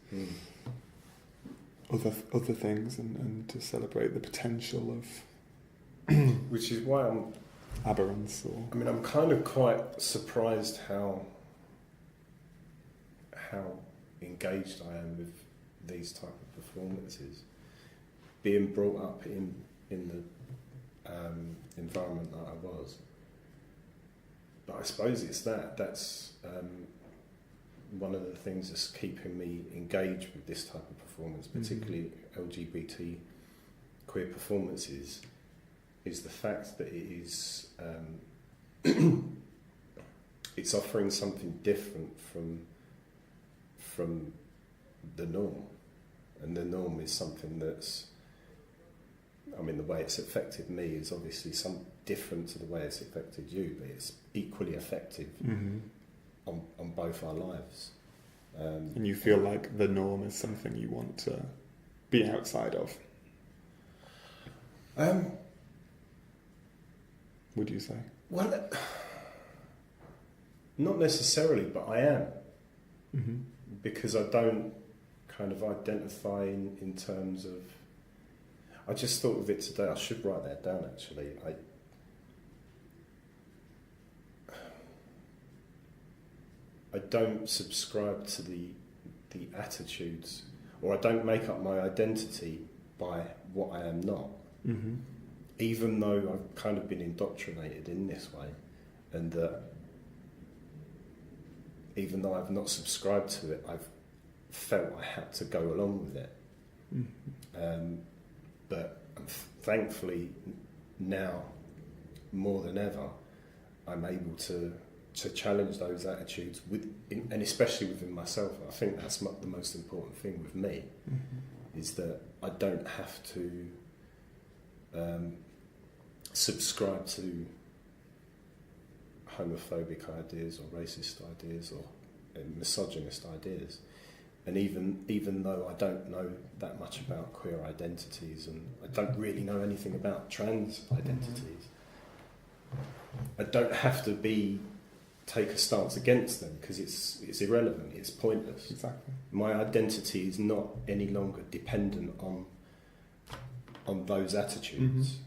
other things and to celebrate the potential of which is why I'm aberrance. I'm kind of quite surprised how engaged I am with these type of performances, being brought up in the environment that I was. But I suppose it's that's one of the things that's keeping me engaged with this type of performance, particularly LGBT queer performances, is the fact that it is it's offering something different from the norm, and the norm is something that's, the way it's affected me is obviously some different to the way it's affected you, but it's equally effective on both our lives. And you feel like the norm is something you want to be outside of? Would you say? Well, not necessarily, but I am. Mm-hmm. Because I don't kind of identify in terms of... I just thought of it today. I should write that down, actually. I don't subscribe to the attitudes, or I don't make up my identity by what I am not. Mm-hmm. Even though I've kind of been indoctrinated in this way, and that even though I've not subscribed to it, I've felt I had to go along with it. Mm-hmm. But thankfully now, more than ever, I'm able to challenge those attitudes, and especially within myself. I think that's the most important thing with me, Mm-hmm. is that I don't have to subscribe to homophobic ideas or racist ideas or misogynist ideas. And even though I don't know that much about queer identities, and I don't really know anything about trans identities, I don't have to take a stance against them, because it's irrelevant, it's pointless. Exactly. My identity is not any longer dependent on those attitudes.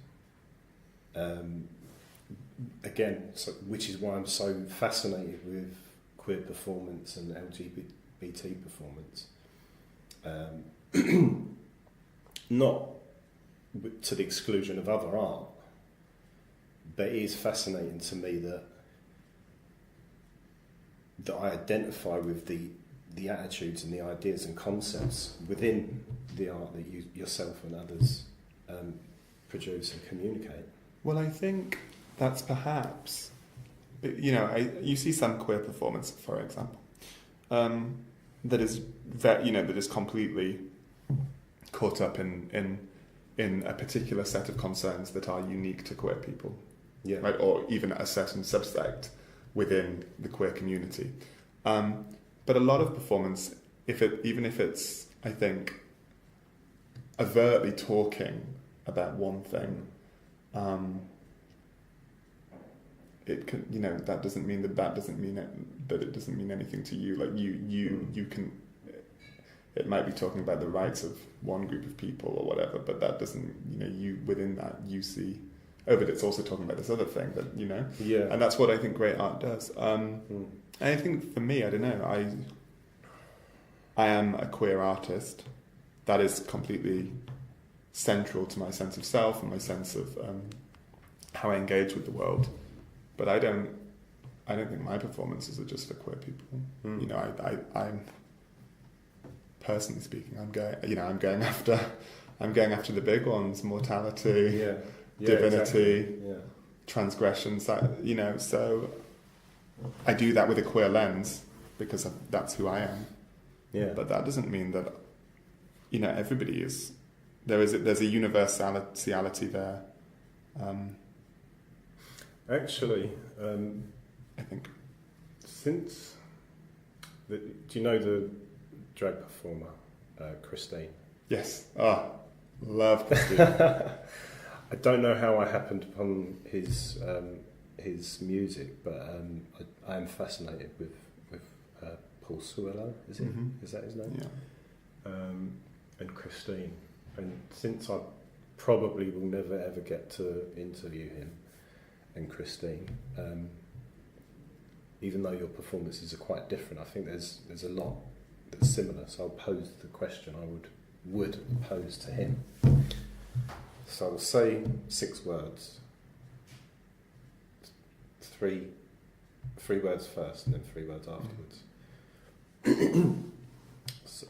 Mm-hmm. Again, which is why I'm so fascinated with queer performance and LGBT performance. Not to the exclusion of other art, but it is fascinating to me that I identify with the attitudes and the ideas and concepts within the art that you yourself and others produce and communicate. Well, I think that's perhaps, you see some queer performance, for example, that is that is completely caught up in a particular set of concerns that are unique to queer people, right, or even a certain subsect within the queer community. But a lot of performance, even if it's, I think, overtly talking about one thing, it can, that doesn't mean that doesn't mean that it doesn't mean anything to you. Like you can, it might be talking about the rights of one group of people or whatever, but that doesn't, you within that you see, but it's also talking about this other thing that, and that's what I think great art does. And I think for me, I don't know, I am a queer artist. That is completely central to my sense of self and my sense of how I engage with the world. But I don't think my performances are just for queer people. I'm personally speaking, I'm going after the big ones: mortality, divinity, exactly. transgressions. So I do that with a queer lens because that's who I am. Yeah. But that doesn't mean that everybody is. There's a universality there. Actually, I think. Do you know the drag performer, Christine? Yes. Love Christine. I don't know how I happened upon his music, but I am fascinated with Paul Suello. Is it? Mm-hmm. Is that his name? Yeah. And Christine. And since I probably will never ever get to interview him and Christine, even though your performances are quite different, I think there's a lot that's similar. So I'll pose the question I would pose to him. So I'll say 6 words. 3 words first and then 3 words afterwards.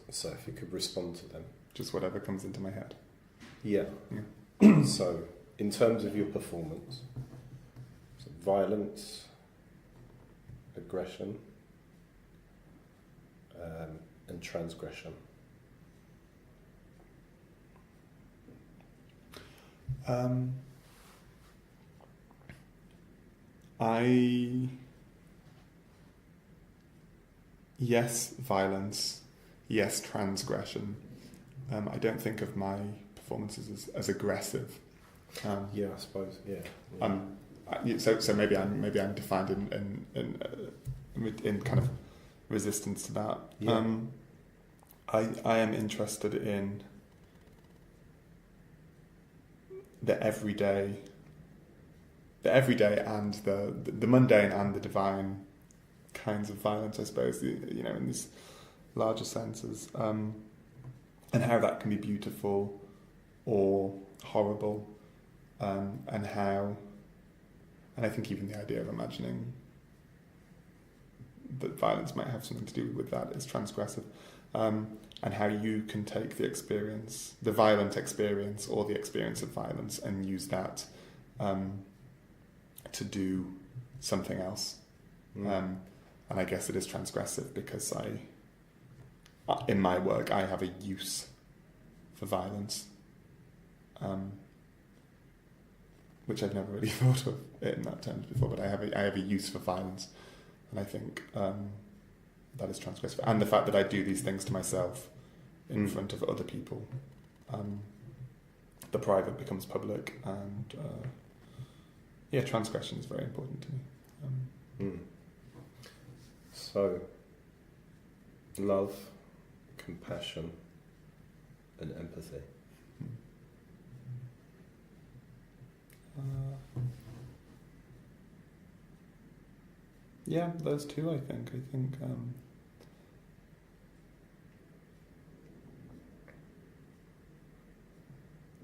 So if you could respond to them. Just whatever comes into my head. Yeah. So in terms of your performance, so violence, aggression, and transgression. Yes, violence. Yes, transgression. I don't think of my performances as aggressive. Yeah, I suppose. Yeah. So maybe I'm defined in kind of resistance to that. Yeah. I am interested in the everyday and the mundane and the divine kinds of violence, I suppose, in these larger senses, and how that can be beautiful or horrible, and I think even the idea of imagining that violence might have something to do with that is transgressive, and how you can take the violent experience or the experience of violence and use that to do something else. And I guess it is transgressive because in my work, I have a use for violence, which I've never really thought of it in that terms before, but I have a use for violence, and I think that is transgressive. And the fact that I do these things to myself in front of other people, the private becomes public, and transgression is very important to me. So, love, compassion, and empathy. Those two, I think.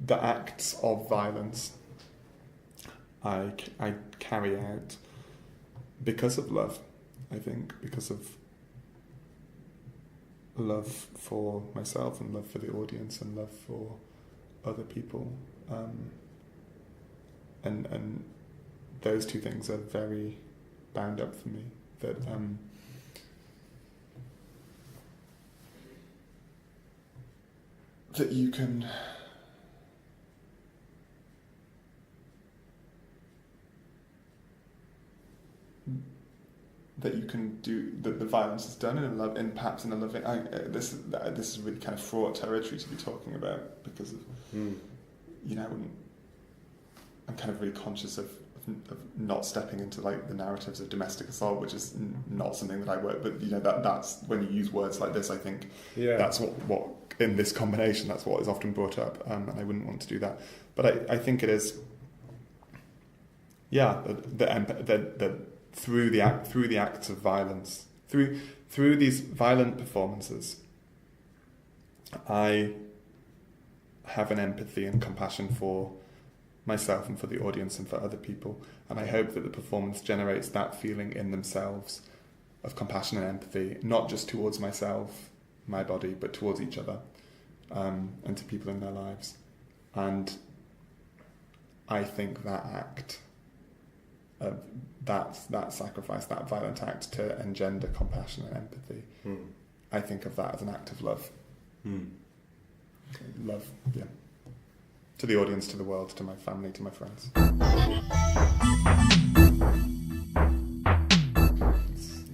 The acts of violence I carry out because of love, I think, because of love for myself and love for the audience and love for other people, and those two things are very bound up for me, that that you can do that. The violence is done in love, and perhaps in a loving. This is really kind of fraught territory to be talking about, because of I'm kind of really conscious of not stepping into like the narratives of domestic assault, which is not something that I work. But that's when you use words like this, I think that's what in this combination, that's what is often brought up, and I wouldn't want to do that. But I think it is, the through the acts of violence, through these violent performances, I have an empathy and compassion for myself and for the audience and for other people, and I hope that the performance generates that feeling in themselves of compassion and empathy, not just towards myself, my body, but towards each other, and to people in their lives. And I think that act, that sacrifice, that violent act to engender compassion and empathy, I think of that as an act of love. Love, to the audience, to the world, to my family, to my friends.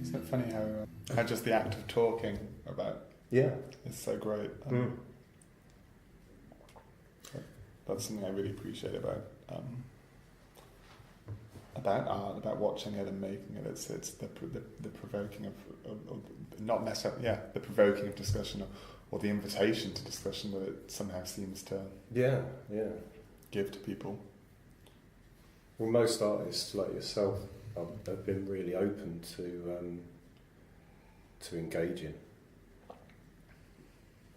Isn't it funny how just the act of talking about is so great? That's something I really appreciate about art, about watching it and making it. It's the provoking of not necessarily the provoking of discussion, or the invitation to discussion that it somehow seems to give to people. Well, most artists like yourself have been really open to engaging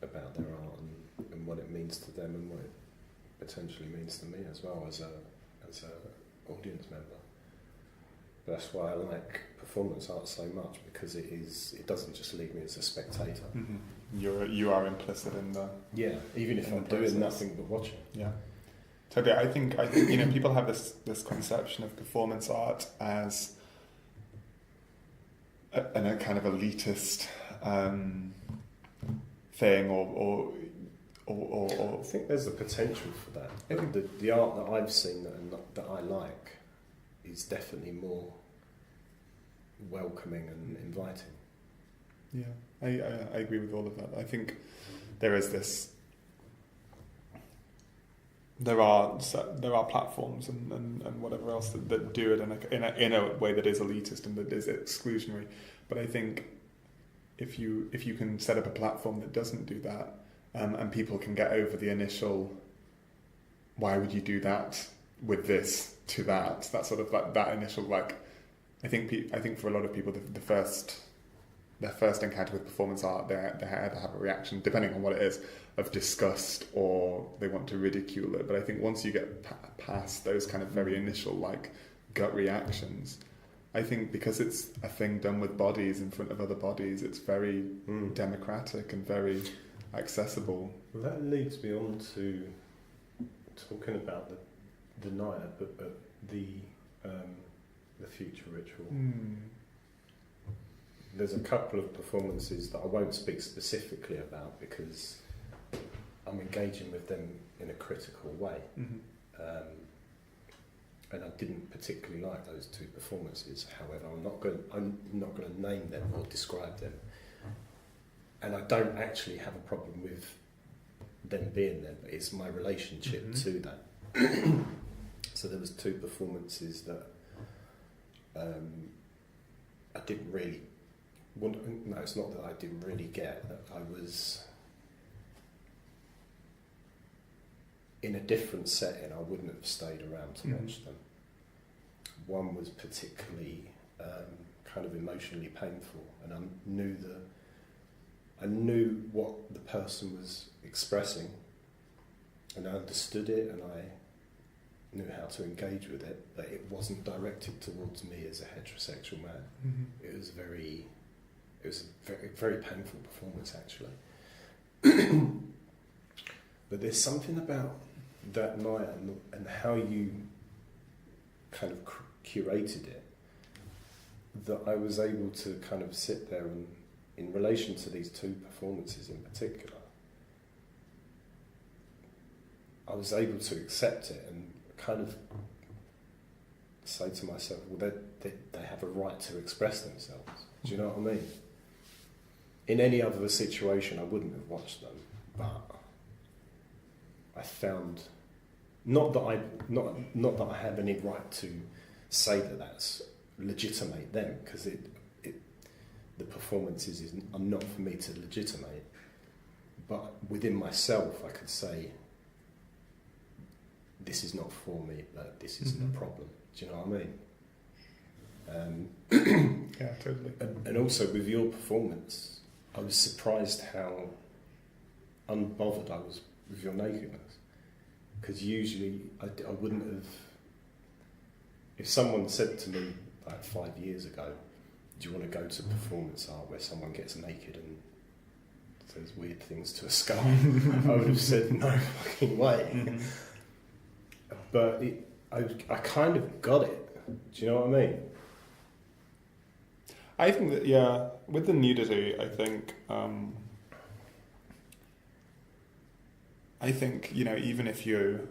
about their art and what it means to them and what it potentially means to me as well as a audience member. That's why I like performance art so much, because it doesn't just leave me as a spectator. You are implicit in the even if I'm doing nothing but watching. Tobi, I think people have this conception of performance art as a kind of elitist thing, or I think there's the potential for that. I think the art that I've seen that I like is definitely more welcoming and inviting. I agree with all of that. I think there is this there are platforms and whatever else that do it in a way that is elitist and that is exclusionary. But I think if you can set up a platform that doesn't do that, and people can get over the initial, why would you do that with this to that sort of like that initial like, I think for a lot of people their first encounter with performance art, they either have a reaction, depending on what it is, of disgust, or they want to ridicule it. But I think once you get past those kind of very initial like gut reactions, I think because it's a thing done with bodies in front of other bodies, it's very democratic and very accessible. Well, that leads me on to talking about the night, but the future ritual. There's a couple of performances that I won't speak specifically about because I'm engaging with them in a critical way. And I didn't particularly like those two performances. However, I'm not going to name them or describe them. And I don't actually have a problem with them being there, but it's my relationship to that. So there was two performances that I didn't really want. No, it's not that I didn't really get. That I was in a different setting. I wouldn't have stayed around to watch them. One was particularly kind of emotionally painful, and I knew what the person was expressing, and I understood it, and I knew how to engage with it, but it wasn't directed towards me as a heterosexual man. It was a very very painful performance, actually. But there's something about that night and how you kind of curated it that I was able to kind of sit there and, in relation to these two performances in particular, I was able to accept it and kind of say to myself, well, they have a right to express themselves. Do you know what I mean? In any other situation, I wouldn't have watched them, but I found not that I have any right to say that that's legitimate them, because the performances are not for me to legitimate, but within myself I could say this is not for me, but this isn't a problem. Do you know what I mean? Yeah, totally. And also with your performance, I was surprised how unbothered I was with your nakedness, because usually I wouldn't have. If someone said to me like 5 years ago, do you want to go to performance art where someone gets naked and says weird things to a skull, I would have said no fucking way. But I kind of got it. Do you know what I mean? I think that, yeah, with the nudity, I think, you know, even if you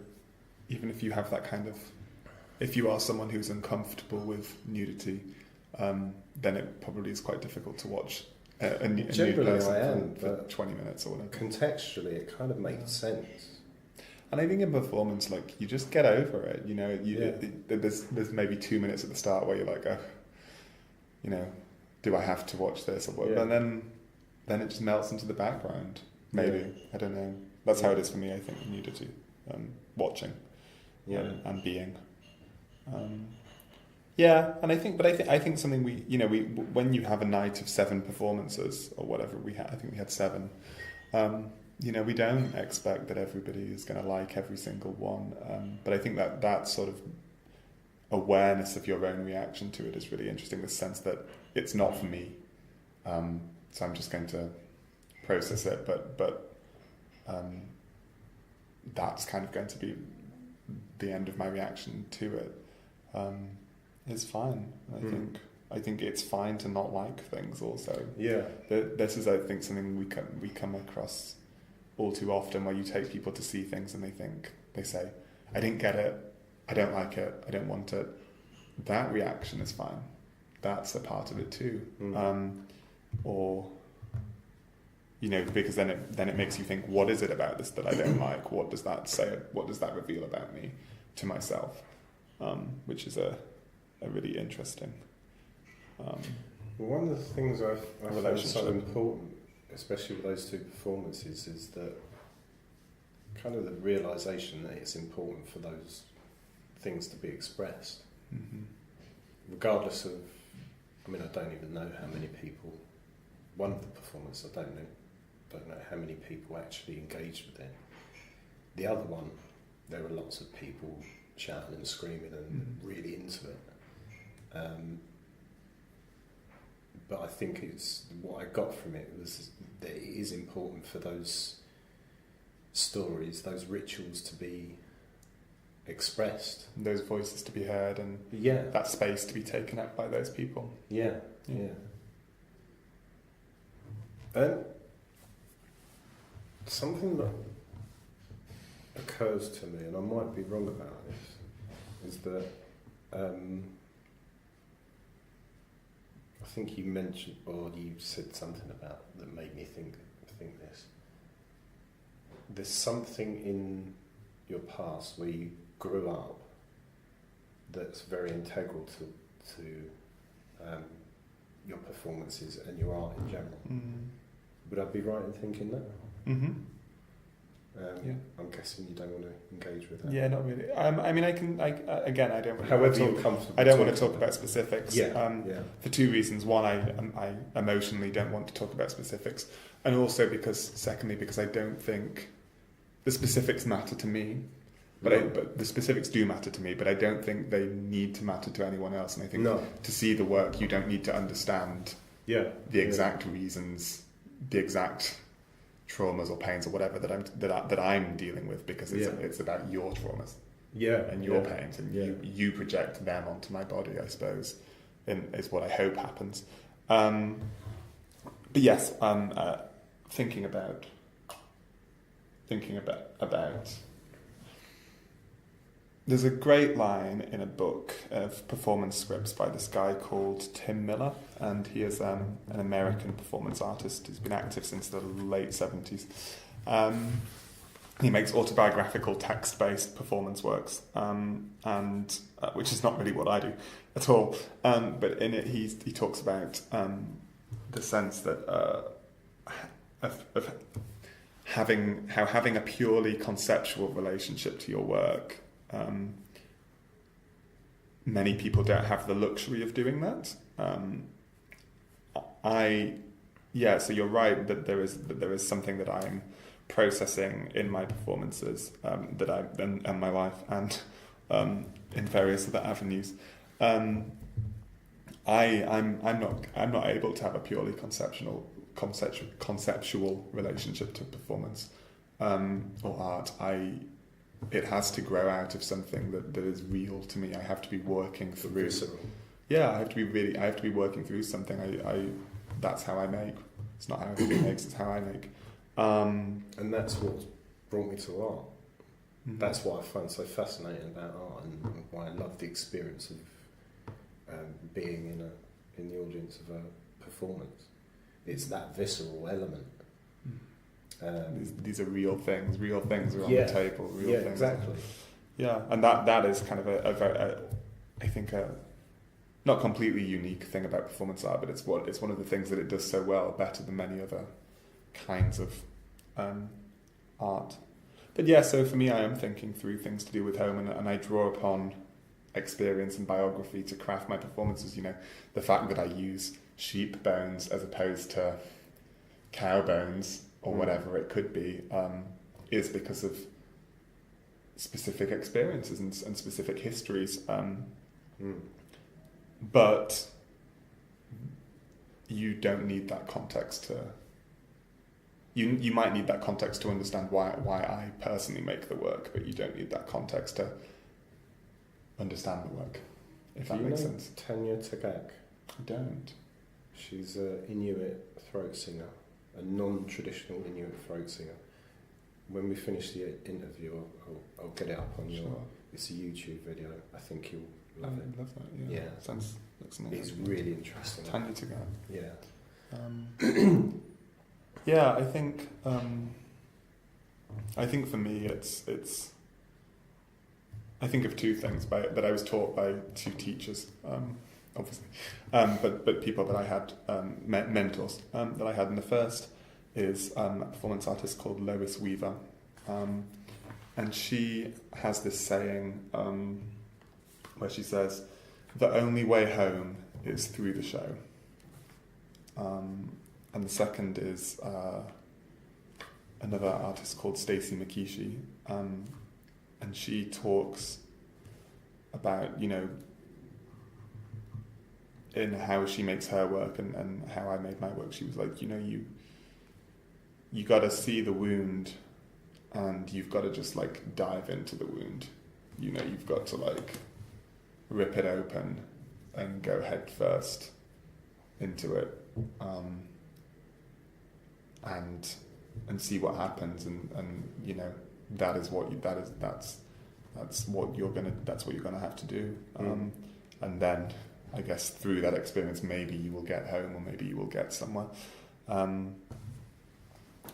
have that kind of, if you are someone who's uncomfortable with nudity, then it probably is quite difficult to watch a nude person for 20 minutes or whatever. Contextually, it kind of makes sense. And I think in performance, like, you just get over it. You know, there's maybe 2 minutes at the start where you're like, oh, you know, do I have to watch this or what? Yeah. And then it just melts into the background. Maybe, I don't know. That's how it is for me. I think nudity, watching, and being. And I think something we when you have a night of 7 performances or whatever we had, I think we had 7. You know, we don't expect that everybody is going to like every single one. But I think that sort of awareness of your own reaction to it is really interesting. The sense that it's not for me, so I'm just going to process it. But that's kind of going to be the end of my reaction to it. Is fine. I think it's fine to not like things. Also, this is, I think, something we come across all too often, where you take people to see things and they say, I didn't get it, I don't like it, I don't want it. That reaction is fine. That's a part of it too. Or because then it makes you think, what is it about this that I don't like? What does that say? What does that reveal about me to myself? Which is a really interesting one of the things I find so important, especially with those two performances, is that kind of the realisation that it's important for those things to be expressed, regardless of, I don't even know how many people, one of the performances, I don't know how many people actually engaged with it. The other one, there were lots of people shouting and screaming and really into it. But I think what I got from it was that it is important for those stories, those rituals to be expressed. Those voices to be heard, and that space to be taken up by those people. Yeah. Something that occurs to me, and I might be wrong about this, is that I think you mentioned, or you said something about that made me think this. There's something in your past where you grew up that's very integral to your performances and your art in general. Would I be right in thinking that? I'm guessing you don't want to engage with that. Yeah, not really. Again, I don't. However you're comfortable. I don't want to talk about specifics. Yeah. For two reasons. One, I emotionally don't want to talk about specifics, and also secondly, because I don't think the specifics matter to me. But the specifics do matter to me, but I don't think they need to matter to anyone else. And I think to see the work, you don't need to understand the exact reasons, the exact traumas or pains or whatever that I'm dealing with, because it's about your traumas and your pains, and you project them onto my body, I suppose, is what I hope happens. But yes, thinking about there's a great line in a book of performance scripts by this guy called Tim Miller, and he is an American performance artist who's been active since the late 70s. He makes autobiographical text-based performance works, and which is not really what I do at all. But in it, he talks about the sense that of having a purely conceptual relationship to your work. Many people don't have the luxury of doing that. So you're right that there is something that I'm processing in my performances, that I and my life, and in various other avenues. I'm not able to have a purely conceptual relationship to performance or art. It has to grow out of something that is real to me. I have to be working through. Yeah, I have to be working through something. That's how I make. It's not how everybody makes. It's how I make. And that's what's brought me to art. That's what I find so fascinating about art, and why I love the experience of being in the audience of a performance. It's that visceral element. These are real things. Real things are on the table. Real things. Exactly. Yeah, and that is kind of I think a not completely unique thing about performance art, but it's one of the things that it does so well, better than many other kinds of art. But yeah, so for me, I am thinking through things to do with home, and I draw upon experience and biography to craft my performances. The fact that I use sheep bones as opposed to cow bones, or whatever it could be, is because of specific experiences and specific histories. But you don't need that context to... You might need that context to understand why I personally make the work, but you don't need that context to understand the work, if that makes sense. Tanya Tagaq? I don't. She's an Inuit throat singer. A non-traditional Inuit throat singer. When we finish the interview, I'll get it up on your... It's a YouTube video. I think you'll love it. Love that, yeah. Looks nice. It's really interesting. Tanya Tagaq. Yeah. Yeah, I think for me it's I think of two things that I was taught by two teachers, obviously, but people that I had, mentors that I had. And the first is a performance artist called Lois Weaver, and she has this saying where she says, "The only way home is through the show." And the second is another artist called Stacey Makishi, and she talks about, in how she makes her work and how I made my work. She was like, you got to see the wound, and you've got to just like dive into the wound. You've got to like rip it open and go head first into it, and see what happens, and that's what you're gonna have to do, and then I guess through that experience maybe you will get home, or maybe you will get somewhere, and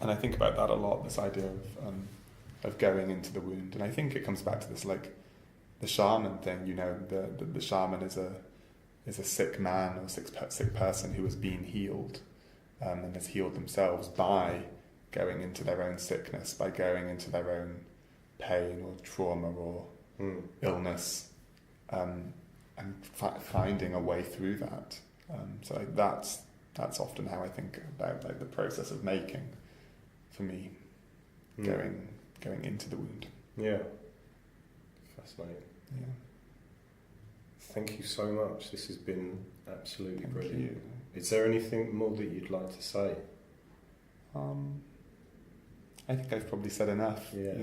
I think about that a lot, this idea of going into the wound. And I think it comes back to this, like, the shaman thing. The shaman is a sick man or sick person who has been healed, and has healed themselves by going into their own sickness, by going into their own pain or trauma or illness, and finding a way through that. So that's often how I think about like the process of making, for me, going into the wound. Yeah, fascinating. Yeah. Thank you so much. This has been absolutely Thank brilliant. you. Is there anything more that you'd like to say? I think I've probably said enough. Yeah.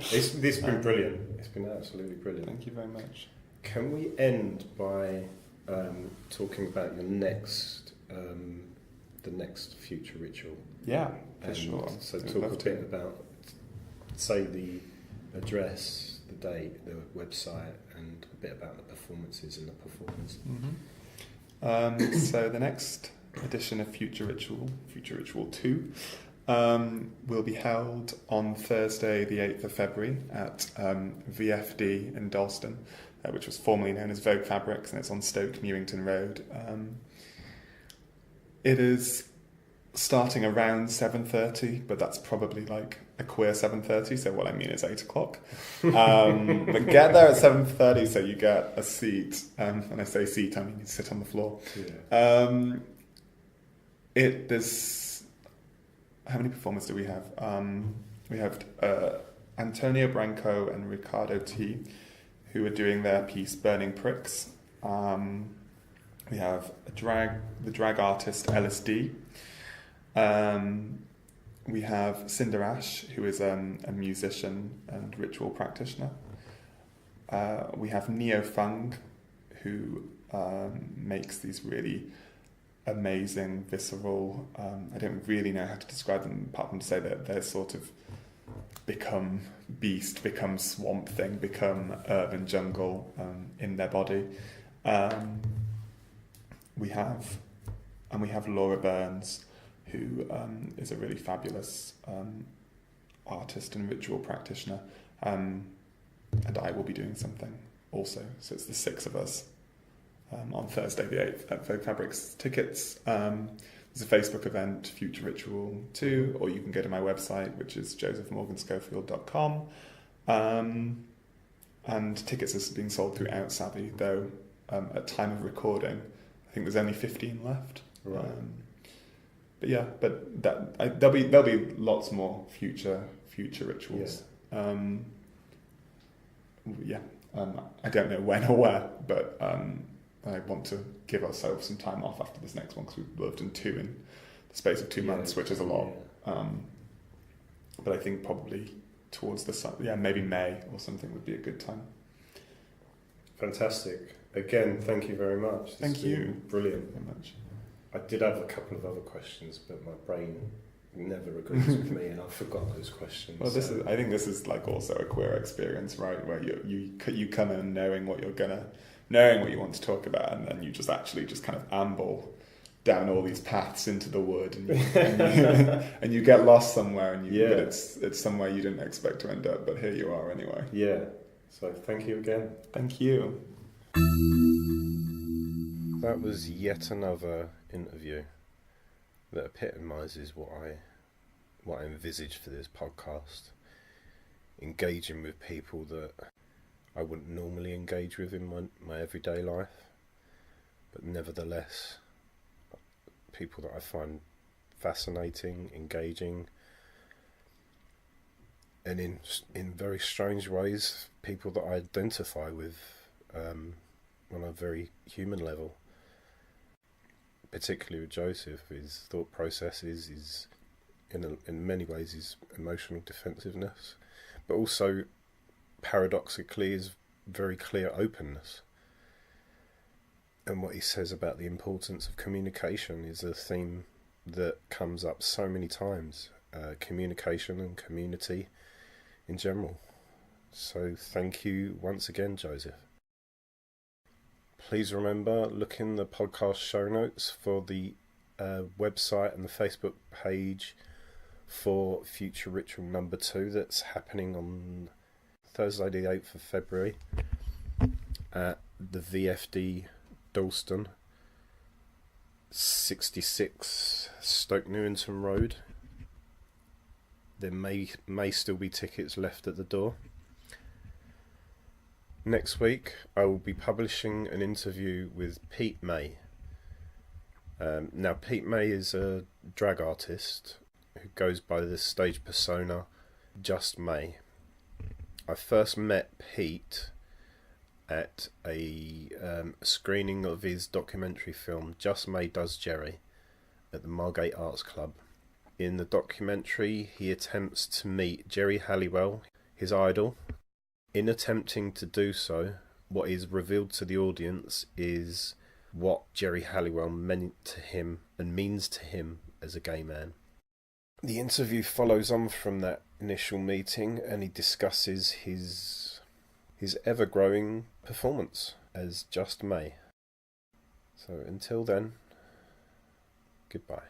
This has been brilliant. It's been absolutely brilliant. Thank you very much. Can we end by talking about your next, the next future ritual? Yeah, for sure. So I'd talk love a bit about, say, the address, the date, the website, and a bit about the performances and the performers. Mm-hmm. So the next edition of Future Ritual 2, will be held on Thursday the 8th of February at VFD in Dalston, which was formerly known as Vogue Fabrics, and it's on Stoke Newington Road. It is starting around 7:30, but that's probably like a queer 7:30, so what I mean is 8 o'clock. But get there at 7:30 so you get a seat. When I say seat, I mean you sit on the floor. Yeah. There's... How many performers do we have? We have Antonio Branco and Ricardo T, who are doing their piece Burning Pricks. We have the drag artist LSD. We have Cinder Ash, who is a musician and ritual practitioner. We have Neo Fung, who makes these really amazing, visceral, I don't really know how to describe them apart from to say that they're sort of become beast, become swamp thing, become urban jungle in their body. We have Laura Burns, who is a really fabulous artist and ritual practitioner, and I will be doing something also. So it's the 6 of us on Thursday the 8th at Vogue Fabrics. Tickets, there's a Facebook event, Future Ritual 2, or you can go to my website, which is josephmorganschofield.com. And tickets are being sold through Outsavvy, though at time of recording, I think there's only 15 left. Right. There'll be lots more future rituals. Yeah. I don't know when or where, but I want to give ourselves some time off after this next one, because we've worked in 2 in the space of 2 months, which is a lot. But I think probably towards the summer, maybe May or something would be a good time. Fantastic. Again, thank you very much. Thank you. Brilliant. Very much. I did have a couple of other questions, but my brain never agrees with me, and I forgot those questions. Well, I think this is like also a queer experience, right? Where you come in knowing what you want to talk about, and then you just kind of amble down all these paths into the wood, and you get lost somewhere, but it's somewhere you didn't expect to end up, but here you are anyway. Yeah. So thank you again. Thank you. That was yet another interview that epitomises what I envisaged for this podcast. Engaging with people that I wouldn't normally engage with in my everyday life, but nevertheless people that I find fascinating, engaging, and in very strange ways people that I identify with on a very human level. Particularly with Joseph, his thought processes, his in many ways his emotional defensiveness, but also paradoxically his very clear openness. And what he says about the importance of communication is a theme that comes up so many times, communication and community in general. So thank you once again, Joseph. Please remember, look in the podcast show notes for the website and the Facebook page for Future Ritual number 2 that's happening on Thursday the 8th of February at the VFD Dalston, 66 Stoke Newington Road. There may still be tickets left at the door. Next week I will be publishing an interview with Pete May. Now Pete May is a drag artist who goes by the stage persona Just May. I first met Pete at a screening of his documentary film Just May Does Jerry at the Margate Arts Club. In the documentary he attempts to meet Jerry Halliwell, his idol. In attempting to do so, what is revealed to the audience is what Jerry Halliwell meant to him and means to him as a gay man. The interview follows on from that initial meeting, and he discusses his ever-growing performance as Just May. So until then, goodbye.